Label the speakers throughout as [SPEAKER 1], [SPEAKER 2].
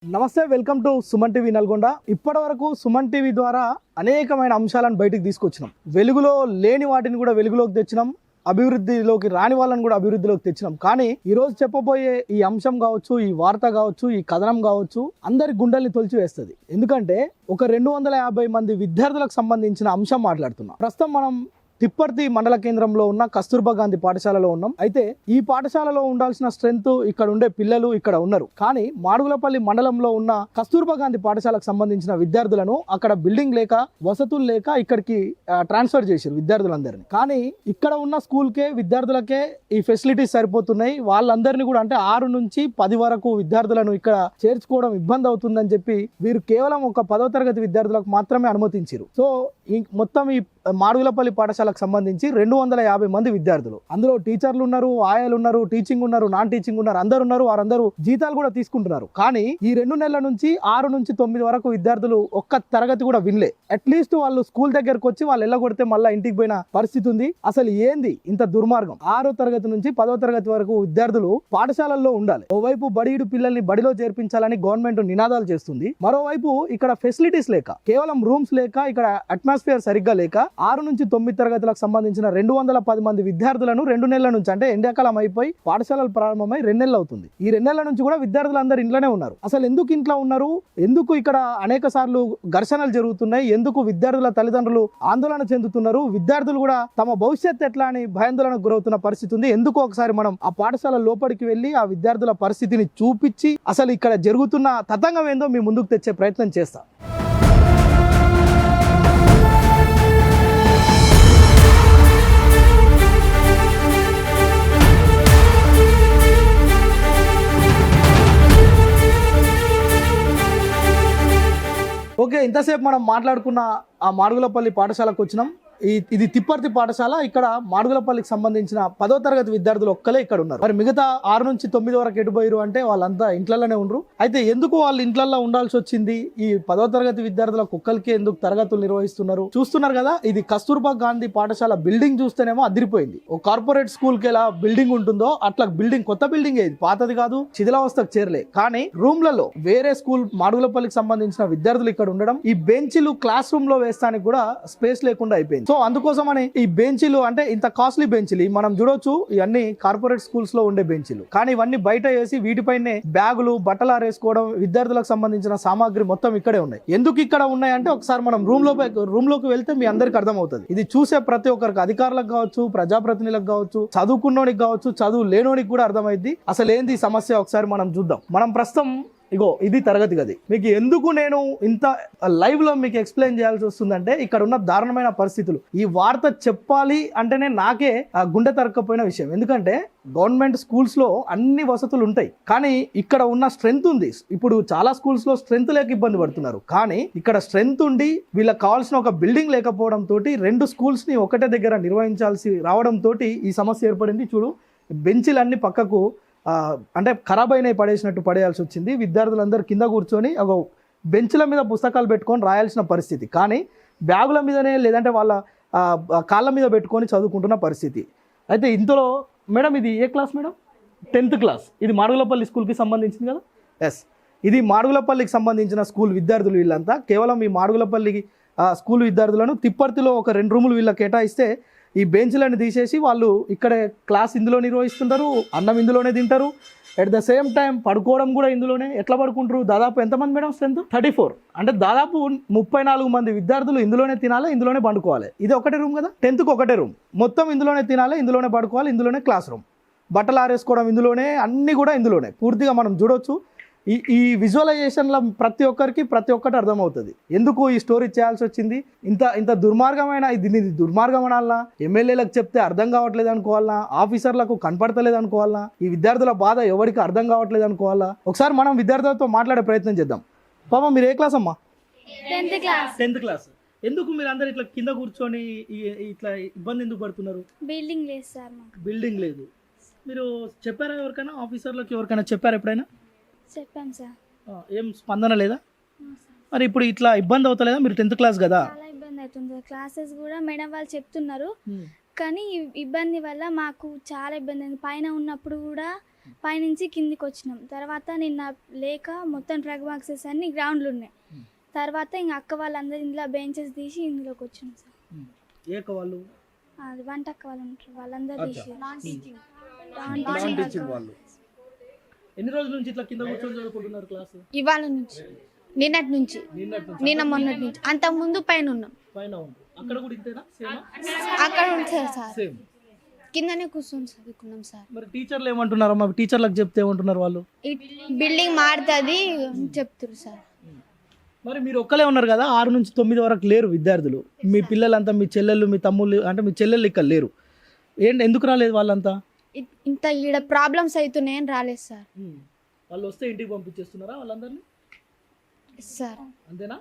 [SPEAKER 1] నమస్తే, welcome to Suman TV Nalgonda. ఇప్పటి వరకు సుమన్ టీవీ ద్వారా అనేకమైన అంశాలను బయటికి తీసుకొచ్చినాం. వెలుగులో లేని వాటిని కూడా వెలుగులోకి తెచ్చినాం, అభివృద్ధిలోకి రాని వాళ్ళని కూడా అభివృద్ధిలోకి తెచ్చినాం. కానీ ఈ రోజు చెప్పబోయే ఈ అంశం కావచ్చు, ఈ వార్త కావచ్చు, ఈ కథనం కావచ్చు, అందరి గుండెల్ని తొలిచివేస్తుంది. ఎందుకంటే ఒక 250 మంది విద్యార్థులకు సంబంధించిన అంశం మాట్లాడుతున్నాం. ప్రస్తుతం మనం తిప్పర్తి మండల కేంద్రంలో ఉన్న కస్తూర్బా గాంధీ పాఠశాలలో ఉన్నాం. అయితే ఈ పాఠశాలలో ఉండాల్సిన స్ట్రెంత్ ఇక్కడ ఉండే పిల్లలు ఇక్కడ ఉన్నారు. కానీ మాడుగులపల్లి మండలంలో ఉన్న కస్తూర్బా గాంధీ పాఠశాలకు సంబంధించిన విద్యార్థులను అక్కడ బిల్డింగ్ లేక, వసతులు లేక ఇక్కడికి ట్రాన్స్ఫర్ చేశారు విద్యార్థులందరినీ. కానీ ఇక్కడ ఉన్న స్కూల్కే విద్యార్థులకే ఈ ఫెసిలిటీస్ సరిపోతున్నాయి. వాళ్ళందరినీ కూడా అంటే 6 నుంచి 10 వరకు విద్యార్థులను ఇక్కడ చేర్చుకోవడం ఇబ్బంది అవుతుందని చెప్పి వీరు కేవలం ఒక 10వ తరగతి విద్యార్థులకు మాత్రమే అనుమతించారు. సో మొత్తం ఈ మాడుగులపల్లి పాఠశాలకు సంబంధించి 250 మంది విద్యార్థులు, అందులో టీచర్లు ఉన్నారు, ఆయాలు ఉన్నారు, టీచింగ్ ఉన్నారు, నాన్ టీచింగ్ ఉన్నారు, అందరు ఉన్నారు. వారందరూ జీతాలు కూడా తీసుకుంటున్నారు. కానీ ఈ 2 నెలల నుంచి 6 నుంచి 9 వరకు విద్యార్థులు ఒక్క తరగతి కూడా వినలే. అట్లీస్ట్ వాళ్ళు స్కూల్ దగ్గరకు వచ్చి వాళ్ళు ఎల్లగొడితే మళ్ళీ ఇంటికి పోయిన పరిస్థితి ఉంది. అసలు ఏంది ఇంత దుర్మార్గం? 6వ తరగతి నుంచి 10వ తరగతి వరకు విద్యార్థులు పాఠశాలల్లో ఉండాలి. ఓవైపు బడియుడు పిల్లల్ని బడిలో చేర్పించాలని గవర్నమెంట్ నినాదాలు చేస్తుంది. మరోవైపు ఇక్కడ ఫెసిలిటీస్ లేక, కేవలం రూమ్స్ లేక, ఇక్కడ అట్మాస్ఫియర్ సరిగ్గా లేక 6 నుంచి 9 తరగతులకు సంబంధించిన 210 మంది విద్యార్థులను 2 నెలల నుంచి, అంటే ఎండాకాలం అయిపోయి పాఠశాలలు ప్రారంభమై 2 నెలలు అవుతుంది, ఈ 2 నెలల నుంచి కూడా విద్యార్థులందరూ ఇంట్లోనే ఉన్నారు. అసలు ఎందుకు ఇంట్లో ఉన్నారు? ఎందుకు ఇక్కడ అనేక సార్లు ఘర్షణలు జరుగుతున్నాయి? ఎందుకు విద్యార్థుల తల్లిదండ్రులు ఆందోళన చెందుతున్నారు? విద్యార్థులు కూడా తమ భవిష్యత్తు ఎట్లా అని భయాందోళనకు గురవుతున్న పరిస్థితి ఉంది. ఎందుకు ఒకసారి మనం ఆ పాఠశాల లోపలికి వెళ్ళి ఆ విద్యార్థుల పరిస్థితిని చూపించి అసలు ఇక్కడ జరుగుతున్న తతంగం ఏందో మీ ముందుకు తెచ్చే ప్రయత్నం చేస్తాం. ఓకే, ఇంతసేపు మనం మాట్లాడుకున్న ఆ మాడుగులపల్లి పాఠశాలకు వచ్చినాం. ఇది తిప్పర్తి పాఠశాల. ఇక్కడ మాడుగులపల్లికి సంబంధించిన 10వ తరగతి విద్యార్థులు ఒక్కలే ఇక్కడ ఉన్నారు. మరి మిగతా 6 నుంచి 9 వరకు ఎటుపోయారు అంటే వాళ్ళంతా ఇంట్లలోనే ఉండరు. అయితే ఎందుకు వాళ్ళు ఇంట్లల్లో ఉండాల్సి వచ్చింది? ఈ 10వ తరగతి విద్యార్థులకు ఒక్కరికే ఎందుకు తరగతులు నిర్వహిస్తున్నారు? చూస్తున్నారు కదా, ఇది కస్తూర్బా గాంధీ పాఠశాల బిల్డింగ్ చూస్తేనేమో అదిరిపోయింది. ఒక కార్పొరేట్ స్కూల్ కి ఎలా బిల్డింగ్ ఉంటుందో అట్లా బిల్డింగ్, కొత్త బిల్డింగ్, ఇది పాతది కాదు, శిథిలావస్థకు చేరలే. కానీ రూమ్లలో వేరే స్కూల్ మాడుగులపల్లికి సంబంధించిన విద్యార్థులు ఇక్కడ ఉండడం, ఈ బెంచీలు క్లాస్ రూమ్ లో వేస్తానికి కూడా స్పేస్ లేకుండా అయిపోయింది. సో అందుకోసమని ఈ బెంచీలు, అంటే ఇంత కాస్ట్లీ బెంచీలు మనం చూడొచ్చు, ఇవన్నీ కార్పొరేట్ స్కూల్స్ లో ఉండే బెంచీలు. కానీ ఇవన్నీ బయట వేసి వీటిపైనే బ్యాగులు, బట్టలు ఆరేసుకోవడం, విద్యార్థులకు సంబంధించిన సామాగ్రి మొత్తం ఇక్కడే ఉన్నాయి. ఎందుకు ఇక్కడ ఉన్నాయి అంటే ఒకసారి మనం రూమ్ లోకి వెళ్తే మీ అందరికి అర్థమవుతుంది. ఇది చూసే ప్రతి ఒక్కరికి, అధికారులకు కావచ్చు, ప్రజాప్రతినిధులకు కావచ్చు, చదువుకున్నోనికి కావచ్చు, చదువు లేనోనికి కూడా అర్థమైంది అసలు ఏంది సమస్య. ఒకసారి మనం చూద్దాం. మనం ప్రస్తుతం ఇగో ఇది తరగతి గది. మీకు ఎందుకు నేను ఇంత లైవ్ లో మీకు ఎక్స్ప్లెయిన్ చేయాల్సి వస్తుందంటే ఇక్కడ ఉన్న దారుణమైన పరిస్థితులు. ఈ వార్త చెప్పాలి అంటేనే నాకే గుండె తరక్కపోయిన విషయం. ఎందుకంటే గవర్నమెంట్ స్కూల్స్ లో అన్ని వసతులు ఉంటాయి, కానీ ఇక్కడ ఉన్న స్ట్రెంత్ ఉంది. ఇప్పుడు చాలా స్కూల్స్ లో స్ట్రెంత్ లేక ఇబ్బంది పడుతున్నారు, కానీ ఇక్కడ స్ట్రెంత్ ఉండి వీళ్ళకి కావాల్సిన ఒక బిల్డింగ్ లేకపోవడం తోటి 2 స్కూల్స్ ని ఒకటే దగ్గర నిర్వహించాల్సి రావడం తోటి ఈ సమస్య ఏర్పడింది. చూడు, బెంచీలన్నీ పక్కకు అంటే ఖరాబ్ అయినాయి, పడేసినట్టు పడేయాల్సి వచ్చింది. విద్యార్థులందరూ కింద కూర్చొని ఒక బెంచ్ల మీద పుస్తకాలు పెట్టుకొని రాయాల్సిన పరిస్థితి, కానీ బ్యాగుల మీదనే లేదంటే వాళ్ళ కాళ్ళ మీద పెట్టుకొని చదువుకుంటున్న పరిస్థితి. అయితే ఇందులో మేడం ఇది ఏ క్లాస్ మేడం? 10th class. ఇది మాడుగులపల్లి స్కూల్కి సంబంధించింది కదా? ఎస్, ఇది మాడుగులపల్లికి సంబంధించిన స్కూల్ విద్యార్థులు. వీళ్ళంతా కేవలం ఈ మాడుగులపల్లికి స్కూల్ విద్యార్థులను తిప్పర్తిలో ఒక 2 రూములు వీళ్ళకి కేటాయిస్తే ఈ బెంచ్లను తీసేసి వాళ్ళు ఇక్కడే క్లాస్ ఇందులో నిర్వహిస్తుంటారు, అన్నం ఇందులోనే తింటారు, అట్ ద సేమ్ టైం పడుకోవడం కూడా ఇందులోనే. ఎట్లా పడుకుంటారు? దాదాపు ఎంతమంది మేడం స్ట్రెంత్? 34. అంటే దాదాపు 34 మంది విద్యార్థులు ఇందులోనే తినాలి, ఇందులోనే పండుకోవాలి. ఇది ఒకటే రూమ్ కదా, 10th ఒకటే రూమ్, మొత్తం ఇందులోనే తినాలి, ఇందులోనే పడుకోవాలి, ఇందులోనే క్లాస్ రూమ్, బట్టలు ఆరేసుకోవడం ఇందులోనే, అన్నీ కూడా ఇందులోనే. పూర్తిగా మనం చూడొచ్చు. ఈ విజువలైజేషన్లో ప్రతి ఒక్కటి అర్థమవుతుంది ఎందుకు ఈ స్టోరీ చేయాల్సి వచ్చింది. ఇంత దుర్మార్గమైన ఇది దుర్మార్గం అనాలనా? ఎమ్మెల్యేలకు చెప్తే అర్థం కావట్లేదు అనుకోవాలనా? ఆఫీసర్లకు కనపడతలేదు అనుకోవాలనా? ఈ విద్యార్థుల బాధ ఎవరికి అర్థం కావట్లేదు అనుకోవాలా? ఒకసారి మనం విద్యార్థులతో మాట్లాడే ప్రయత్నం చేద్దాం. పాప, మీరు ఏ క్లాస్ అమ్మా? 10th class. ఎందుకు మీరు అందరు ఇట్లా కింద కూర్చొని ఇట్లా ఇబ్బంది ఎందుకు పడుతున్నారు?
[SPEAKER 2] బిల్డింగ్ లేదు సార్.
[SPEAKER 1] బిల్డింగ్ లేదు. మీరు చెప్పారా ఎవరికైనా? ఆఫీసర్లకు ఎవరికైనా చెప్పారా ఎప్పుడైనా?
[SPEAKER 2] చెప్పాం సార్.
[SPEAKER 1] ఏం స్పందన లేదా? మరి ఇప్పుడు ఇట్లా ఇబ్బంది అవుతలేదా? మీరు 10th క్లాస్ కదా?
[SPEAKER 2] చాలా ఇబ్బంది అవుతుంది. క్లాసెస్ కూడా మేడం వాళ్ళు చెప్తున్నారు, కానీ ఇబ్బంది వల్ల మాకు చాలా ఇబ్బంది అయింది. పైన ఉన్నప్పుడు కూడా పైనుంచి కిందికి వచ్చినాం. తర్వాత నిన్న లేక మొత్తం డ్రగ్ బాక్సెస్ అన్ని గ్రౌండ్లు ఉన్నాయి. తర్వాత ఇంకా అక్క వాళ్ళందరూ ఇందులో బెంచెస్ తీసి ఇందులోకి వచ్చినాం సార్.
[SPEAKER 1] వాళ్ళు
[SPEAKER 2] అది వంట అక్క వాళ్ళు ఉంటారు, వాళ్ళందరూ తీసి
[SPEAKER 1] వాళ్ళు ఎన్ని రోజుల నుంచి ఇట్లా కింద కూర్చొని చదువుకుంటున్నారు క్లాస్?
[SPEAKER 3] ఇవాళ నుంచి, నిన్నటి నుంచి, నిన్న మొన్నటి నుంచి. అంత ముందు పైన ఉన్నాం.
[SPEAKER 1] పైన ఉంది. అక్కడ కూడా ఇంతేనా? సేమ్
[SPEAKER 3] అక్కడ ఉంటారు సార్,
[SPEAKER 1] సేమ్
[SPEAKER 3] కిందనే కూర్చొని చదువుకున్నాం సార్.
[SPEAKER 1] మరి టీచర్లు ఏమంటున్నారు? మా టీచర్లకు చెప్తే ఏమంటున్నారు వాళ్ళు?
[SPEAKER 3] ఈ బిల్డింగ్ మారుతుంది చెప్తారు సార్.
[SPEAKER 1] మరి మీరు ఒక్కలే ఉన్నారు కదా, 6 నుంచి 9 వరకు లేరు విద్యార్థులు. మీ పిల్లలంతా, మీ చెల్లెళ్ళు, మీ తమ్ముళ్ళు, అంటే మీ చెల్లెళ్ళు ఇక్కడ లేరు. ఏంటి, ఎందుకు రాలేదు వాళ్ళంతా?
[SPEAKER 3] ఇంత ఈడ ప్రాబ్లమ్స్ అవుతున్నాయని రాలేదు సార్.
[SPEAKER 1] వాళ్ళు వస్తే ఇంటికి పంపించేస్తున్నారా వాళ్ళందరినీ?
[SPEAKER 3] సార్
[SPEAKER 1] అంతేనా?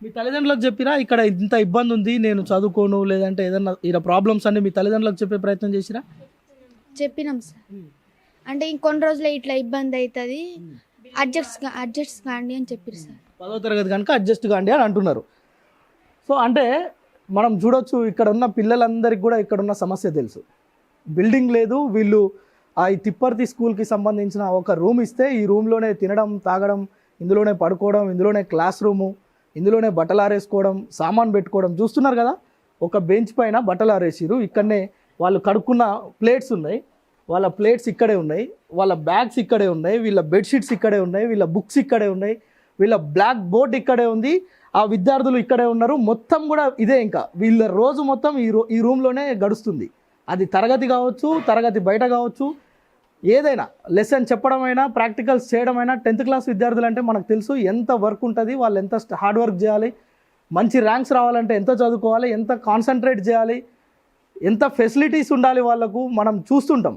[SPEAKER 1] మీ తల్లిదండ్రులకు చెప్పిరా ఇక్కడ ఇంత ఇబ్బంది ఉంది, నేను చదువుకోను, లేదంటే ఏదన్నా ఇలా ప్రాబ్లమ్స్ అన్ని మీ తల్లిదండ్రులకు చెప్పే ప్రయత్నం చేసిరా?
[SPEAKER 3] చెప్పినాం సార్. అంటే ఇంకొన్ని రోజులు ఇట్లా ఇబ్బంది అవుతుంది, అడ్జస్ట్ కాండి అని చెప్పారు సార్.
[SPEAKER 1] 10వ తరగతి కనుక అడ్జస్ట్ కాండి అని అంటున్నారు. సో అంటే మనం చూడొచ్చు, ఇక్కడ ఉన్న పిల్లలందరికీ కూడా ఇక్కడ ఉన్న సమస్య తెలుసు. బిల్డింగ్ లేదు, వీళ్ళు ఈ తిప్పర్తి స్కూల్కి సంబంధించిన ఒక రూమ్ ఇస్తే ఈ రూమ్లోనే తినడం, తాగడం, ఇందులోనే పడుకోవడం, ఇందులోనే క్లాస్ రూము, ఇందులోనే బట్టలు ఆరేసుకోవడం, సామాన్ పెట్టుకోవడం. చూస్తున్నారు కదా, ఒక బెంచ్ పైన బట్టలు ఆరేసిరు. ఇక్కడనే వాళ్ళు కడుక్కున్న ప్లేట్స్ ఉన్నాయి, వాళ్ళ ప్లేట్స్ ఇక్కడే ఉన్నాయి, వాళ్ళ బ్యాగ్స్ ఇక్కడే ఉన్నాయి, వీళ్ళ బెడ్షీట్స్ ఇక్కడే ఉన్నాయి, వీళ్ళ బుక్స్ ఇక్కడే ఉన్నాయి, వీళ్ళ బ్లాక్ బోర్డ్ ఇక్కడే ఉంది, ఆ విద్యార్థులు ఇక్కడే ఉన్నారు. మొత్తం కూడా ఇదే. ఇంకా వీళ్ళ రోజు మొత్తం ఈ రూమ్లోనే గడుస్తుంది. అది తరగతి కావచ్చు, తరగతి బయట కావచ్చు, ఏదైనా లెసన్ చెప్పడమైనా, ప్రాక్టికల్స్ చేయడమైనా. 10th క్లాస్ విద్యార్థులు అంటే మనకు తెలుసు ఎంత వర్క్ ఉంటుంది, వాళ్ళు ఎంత హార్డ్ వర్క్ చేయాలి, మంచి ర్యాంక్స్ రావాలంటే ఎంత చదువుకోవాలి, ఎంత కాన్సన్ట్రేట్ చేయాలి, ఎంత ఫెసిలిటీస్ ఉండాలి వాళ్ళకు, మనం చూస్తుంటాం.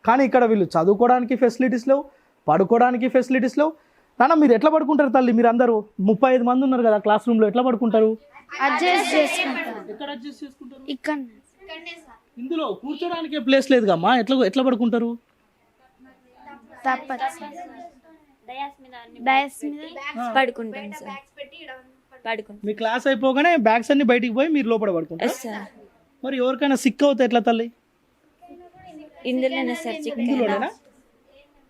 [SPEAKER 1] కానీ ఇక్కడ వీళ్ళు చదువుకోవడానికి ఫెసిలిటీస్ లేవు, పడుకోవడానికి ఫెసిలిటీస్ లేవు. నాన్న, మీరు ఎట్లా పడుకుంటారు తల్లి? మీరు అందరూ 35 మంది ఉన్నారు కదా క్లాస్ రూమ్లో, ఎట్లా పడుకుంటారు?
[SPEAKER 3] అడ్జస్ట్ చేసుకుంటాం.
[SPEAKER 1] ఎక్కడ అడ్జస్ట్ చేసుకుంటారు?
[SPEAKER 3] ఇక్కడ
[SPEAKER 1] ఇందులో కూర్చోడానికి ప్లేస్ లేదు కమ్మా, ఎట్లా పడుకుంటారు?
[SPEAKER 3] తప్పదు,
[SPEAKER 4] డయాస్ మీద పడుకుంటాం సార్. పడుకుంటాం.
[SPEAKER 1] మీ క్లాస్ అయిపోగానే బ్యాగ్స్ అన్ని బయటికి పోయి మీరు లోపల పడుకుంటారు.
[SPEAKER 4] సార్
[SPEAKER 1] మరి ఎవరికైనా సిక్ అవుతే ఎట్లా తల్లి?
[SPEAKER 4] ఇందులోనే సార్
[SPEAKER 1] ఇందులోనేనా?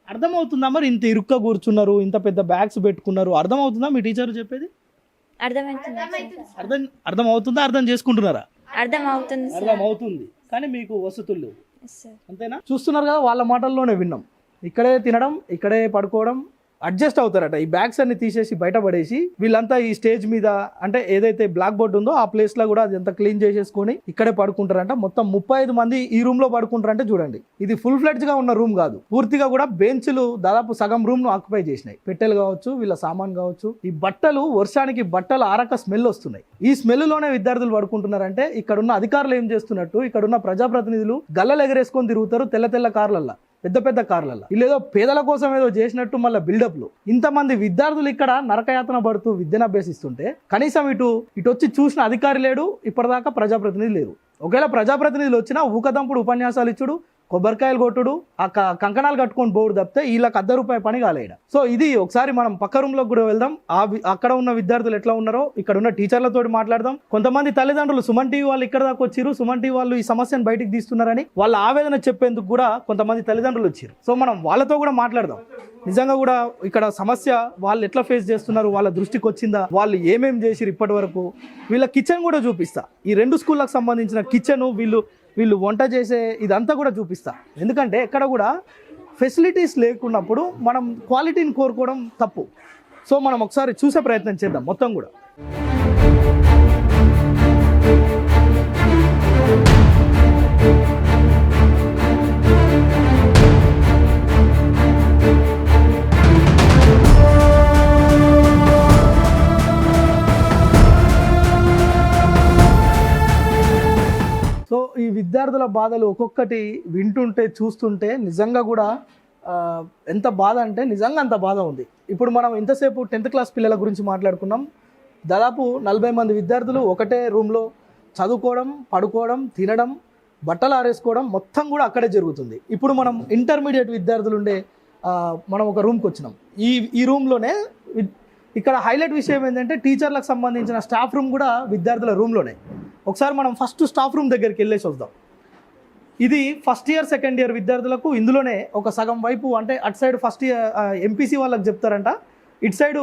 [SPEAKER 1] అర్థమవుతుందా? మరి ఇంత ఇరుక్క కూర్చున్నారు, ఇంత పెద్ద బ్యాగ్స్ పెట్టుకున్నారు, అర్థమవుతుందా మీ టీచర్ చెప్పేది? అర్థమవుతుందా? అర్థం చేసుకుంటున్నారా? అర్థమవుతుంది, కానీ మీకు వసతులు లేవు. అంతేనా? చూస్తున్నారు కదా, వాళ్ళ మాటల్లోనే విన్నాం. ఇక్కడే తినడం, ఇక్కడే పడుకోవడం, అడ్జస్ట్ అవుతారట. ఈ బ్యాగ్స్ అన్ని తీసేసి బయట పడేసి వీళ్ళంతా ఈ స్టేజ్ మీద, అంటే ఏదైతే బ్లాక్ బోర్డ్ ఉందో ఆ ప్లేస్లో కూడా అదంతా క్లీన్ చేసేసుకొని ఇక్కడే పడుకుంటారంట. మొత్తం 35 మంది ఈ రూమ్లో పడుకుంటారంటే చూడండి. ఇది ఫుల్ ఫ్లెడ్జ్గా ఉన్న రూమ్ కాదు, పూర్తిగా కూడా బెంచ్లు దాదాపు సగం రూమ్ను ఆక్యుపై చేసినాయి. పెట్టెలు కావచ్చు, వీళ్ళ సామాన్ కావచ్చు. ఈ బట్టలు వర్షానికి బట్టలు ఆరక స్మెల్ వస్తున్నాయి. ఈ స్మెల్లోనే విద్యార్థులు పడుకుంటున్నారంటే ఇక్కడున్న అధికారులు ఏం చేస్తున్నట్టు, ఇక్కడున్న ప్రజాప్రతినిధులు గల్లలు ఎగరేసుకొని తిరుగుతారు తెల్ల కార్లల్లో, పెద్ద కార్లల్లో. వీళ్ళేదో పేదల కోసం ఏదో చేసినట్టు మళ్ళీ బిల్డప్లు. ఇంతమంది విద్యార్థులు ఇక్కడ నరకయాతన పడుతూ విద్యను అభ్యసిస్తుంటే కనీసం ఇటు వచ్చి చూసిన అధికారి లేడు, ఇప్పటిదాకా ప్రజాప్రతినిధి లేరు. ఒకవేళ ప్రజాప్రతినిధులు వచ్చినా ఊకదంపుడు ఉపన్యాసాలు ఇచ్చుడు, కొబ్బరికాయలు కొట్టుడు, ఆ కంకణాలు కట్టుకొని పోవుడు తప్పితే వీళ్ళకి ₹1 పని కాలేడ. సో ఇది ఒకసారి మనం పక్క రూమ్లోకి కూడా వెళ్దాం. అక్కడ ఉన్న విద్యార్థులు ఎట్లా ఉన్నారో, ఇక్కడ ఉన్న టీచర్లతో మాట్లాడదాం. కొంతమంది తల్లిదండ్రులు సుమన్ టీవీ వాళ్ళు ఇక్కడ దాకా వచ్చిరు, సుమన్ టీవీ వాళ్ళు ఈ సమస్యను బయటికి తీస్తున్నారని వాళ్ళ ఆవేదన చెప్పేందుకు కూడా కొంతమంది తల్లిదండ్రులు వచ్చారు. సో మనం వాళ్ళతో కూడా మాట్లాడదాం. నిజంగా కూడా ఇక్కడ సమస్య వాళ్ళు ఎట్లా ఫేస్ చేస్తున్నారు, వాళ్ళ దృష్టికి వచ్చిందా, వాళ్ళు ఏమేం చేసిరు ఇప్పటి వరకు. వీళ్ళ కిచెన్ కూడా చూపిస్తా, ఈ 2 స్కూళ్ళకు సంబంధించిన కిచెను, వీళ్ళు వంట చేసే ఇదంతా కూడా చూపిస్తా. ఎందుకంటే ఎక్కడ కూడా ఫెసిలిటీస్ లేకున్నప్పుడు మనం క్వాలిటీని కోరుకోవడం తప్పు. సో మనం ఒకసారి చూసే ప్రయత్నం చేద్దాం మొత్తం కూడా. సో ఈ విద్యార్థుల బాధలు ఒక్కొక్కటి వింటుంటే, చూస్తుంటే నిజంగా కూడా ఎంత బాధ అంటే నిజంగా అంత బాధ ఉంది. ఇప్పుడు మనం ఇంతసేపు 10th క్లాస్ పిల్లల గురించి మాట్లాడుకున్నాం. దాదాపు 40 మంది విద్యార్థులు ఒకటే రూమ్లో చదువుకోవడం, పడుకోవడం, తినడం, బట్టలు ఆరేసుకోవడం మొత్తం కూడా అక్కడే జరుగుతుంది. ఇప్పుడు మనం ఇంటర్మీడియట్ విద్యార్థులు ఉండే మనం ఒక రూమ్కి వచ్చినాం. ఈ రూమ్లోనే ఇక్కడ హైలైట్ విషయం ఏంటంటే టీచర్లకు సంబంధించిన స్టాఫ్ రూమ్ కూడా విద్యార్థుల రూమ్లోనే. ఒకసారి మనం ఫస్ట్ స్టాఫ్ రూమ్ దగ్గరికి వెళ్ళేసి వద్దాం. ఇది ఫస్ట్ ఇయర్ సెకండ్ ఇయర్ విద్యార్థులకు ఇందులోనే ఒక సగం వైపు అంటే అటు సైడ్ ఫస్ట్ ఇయర్ ఎంపీసీ వాళ్ళకి చెప్తారంట, ఇటు సైడు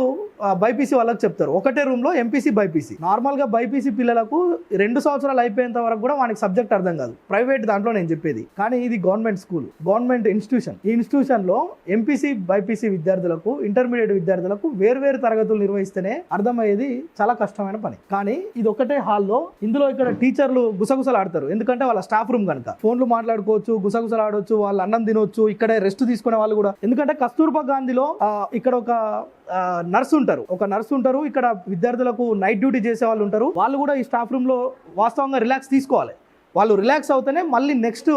[SPEAKER 1] బైపీసీ వాళ్ళకి చెప్తారు. ఒకటే రూమ్లో ఎంపీసీ బైపీసీ. నార్మల్గా బైపీసీ పిల్లలకు 2 సంవత్సరాలు అయిపోయేంత వరకు కూడా వానికి సబ్జెక్ట్ అర్థం కాదు, ప్రైవేట్ దాంట్లో నేను చెప్పేది. కానీ ఇది గవర్నమెంట్ స్కూల్, గవర్నమెంట్ ఇన్స్టిట్యూషన్. ఈ ఇన్స్టిట్యూషన్లో ఎంపీసీ బైపీసీ విద్యార్థులకు, ఇంటర్మీడియట్ విద్యార్థులకు వేర్వేరు తరగతులు నిర్వహిస్తేనే అర్థమయ్యేది చాలా కష్టమైన పని. కానీ ఇది ఒకటే హాల్లో, ఇందులో ఇక్కడ టీచర్లు గుసగుసలు ఆడతారు, ఎందుకంటే వాళ్ళ స్టాఫ్ రూమ్ కనుక. ఫోన్లు మాట్లాడుకోవచ్చు, గుసగుసలు ఆడవచ్చు, వాళ్ళు అన్నం తినవచ్చు, ఇక్కడే రెస్ట్ తీసుకునే వాళ్ళు కూడా. ఎందుకంటే కస్తూర్బా గాంధీలో ఇక్కడ ఒక నర్సు ఉంటారు, ఇక్కడ విద్యార్థులకు నైట్ డ్యూటీ చేసే వాళ్ళు ఉంటారు. వాళ్ళు కూడా ఈ స్టాఫ్ రూమ్లో వాస్తవంగా రిలాక్స్ తీసుకోవాలి. వాళ్ళు రిలాక్స్ అవుతేనే మళ్ళీ నెక్స్ట్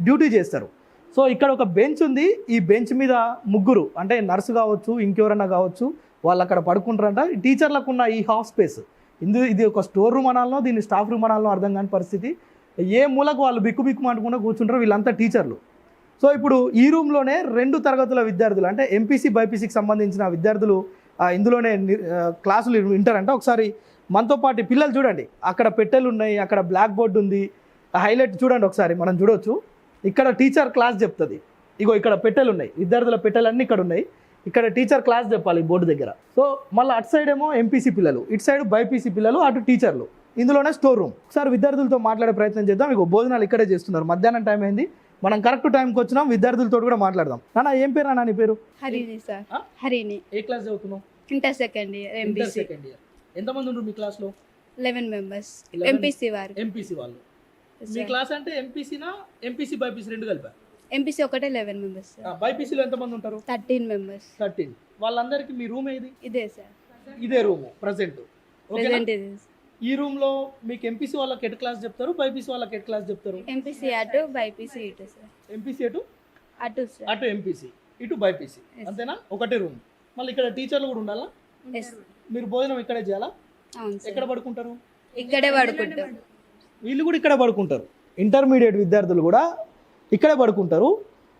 [SPEAKER 1] డ్యూటీ చేస్తారు. సో ఇక్కడ ఒక బెంచ్ ఉంది, ఈ బెంచ్ మీద ముగ్గురు అంటే నర్సు కావచ్చు, ఇంకెవరన్నా కావచ్చు, వాళ్ళు అక్కడ పడుకుంటారంట. టీచర్లకు ఉన్న ఈ హాఫ్ స్పేస్ ఇది ఒక స్టోర్ రూమ్ అనాలనో దీన్ని స్టాఫ్ రూమ్ అనాలనో అర్థం కాని పరిస్థితి. ఏ మూలకు వాళ్ళు బిక్కు మాటకుండా కూర్చుంటారు, వీళ్ళంతా టీచర్లు. సో ఇప్పుడు ఈ రూమ్లోనే 2 తరగతుల విద్యార్థులు అంటే ఎంపీసీ బైపీసీకి సంబంధించిన విద్యార్థులు ఇందులోనే క్లాసులు వింటారంట. ఒకసారి మనతో పాటు పిల్లలు చూడండి, అక్కడ పెట్టెలు ఉన్నాయి, అక్కడ బ్లాక్ బోర్డు ఉంది, హైలైట్ చూడండి ఒకసారి మనం చూడవచ్చు. ఇక్కడ టీచర్ క్లాస్ చెప్తుంది, ఇగో ఇక్కడ పెట్టెలు ఉన్నాయి, విద్యార్థుల పెట్టెలన్నీ ఇక్కడ ఉన్నాయి, ఇక్కడ టీచర్ క్లాస్ చెప్పాలి ఈ బోర్డు దగ్గర. సో మళ్ళీ అటు సైడ్ ఏమో ఎంపీసీ పిల్లలు, ఇటు సైడ్ బైపీసీ పిల్లలు, అటు టీచర్లు. ఇందులోనే స్టోర్ రూమ్. ఒకసారి విద్యార్థులతో మాట్లాడే ప్రయత్నం చేద్దాం. ఇగో భోజనాలు ఇక్కడే చేస్తున్నారు, మధ్యాహ్నం టైం అయింది, మనం కరెక్ట్ టైంకి వచ్చినాం, విద్యార్థులతో కూడా మాట్లాడదాం. నాన్న ఏం పేరు నాన్న నీ పేరు?
[SPEAKER 5] హరిణి సార్. హరిణి.
[SPEAKER 1] ఏ క్లాస్ చదువుతున్నావు?
[SPEAKER 5] Inter second year MPC.
[SPEAKER 1] Second year. ఎంతమంది ఉంటారు మీ క్లాస్లో?
[SPEAKER 5] 11 మెంబర్స్. ఎంపీసీ వారు.
[SPEAKER 1] ఎంపీసీ వాళ్ళు. మీ క్లాస్ అంటే ఎంపీసీనా ఎంపీసీ బైపీసీ రెండు కలిపా?
[SPEAKER 5] ఎంపీసీ ఒకటే 11 మెంబర్స్.
[SPEAKER 1] బైపీసీలో ఎంతమంది ఉంటారు?
[SPEAKER 5] 13 మెంబర్స్.
[SPEAKER 1] 13. వాళ్ళందరికీ మీ రూమ్ ఏది?
[SPEAKER 5] ఇదే సార్.
[SPEAKER 1] ఇదే రూమ్ ప్రెసెంట్.
[SPEAKER 5] ప్రెసెంట్ ఇదే.
[SPEAKER 1] ఈ రూమ్ లో మీకు ఎంపీసీ వాళ్ళకి ఎట్ క్లాస్ చెప్తారు, బైపీసీ వాళ్ళకి ఎట్ క్లాస్ చెప్తారు?
[SPEAKER 5] ఎంపీసీ అటు, బైపీసీ ఇటు సార్.
[SPEAKER 1] ఎంపీసీ అటు
[SPEAKER 5] సార్.
[SPEAKER 1] అటు ఎంపీసీ ఇటు బైపీసీ, అంతేనా? ఒకటే రూమ్. మళ్ళీ ఇక్కడ టీచర్లు కూడా ఉండాలా? మీరు భోజనం ఇక్కడే చేయాలా?
[SPEAKER 5] అవును.
[SPEAKER 1] ఎక్కడ పడుకుంటారు?
[SPEAKER 5] ఇక్కడే పడుకుంటారు.
[SPEAKER 1] వీళ్ళు కూడా ఇక్కడ పడుకుంటారు. ఇంటర్మీడియట్ విద్యార్థులు కూడా ఇక్కడే పడుకుంటారు.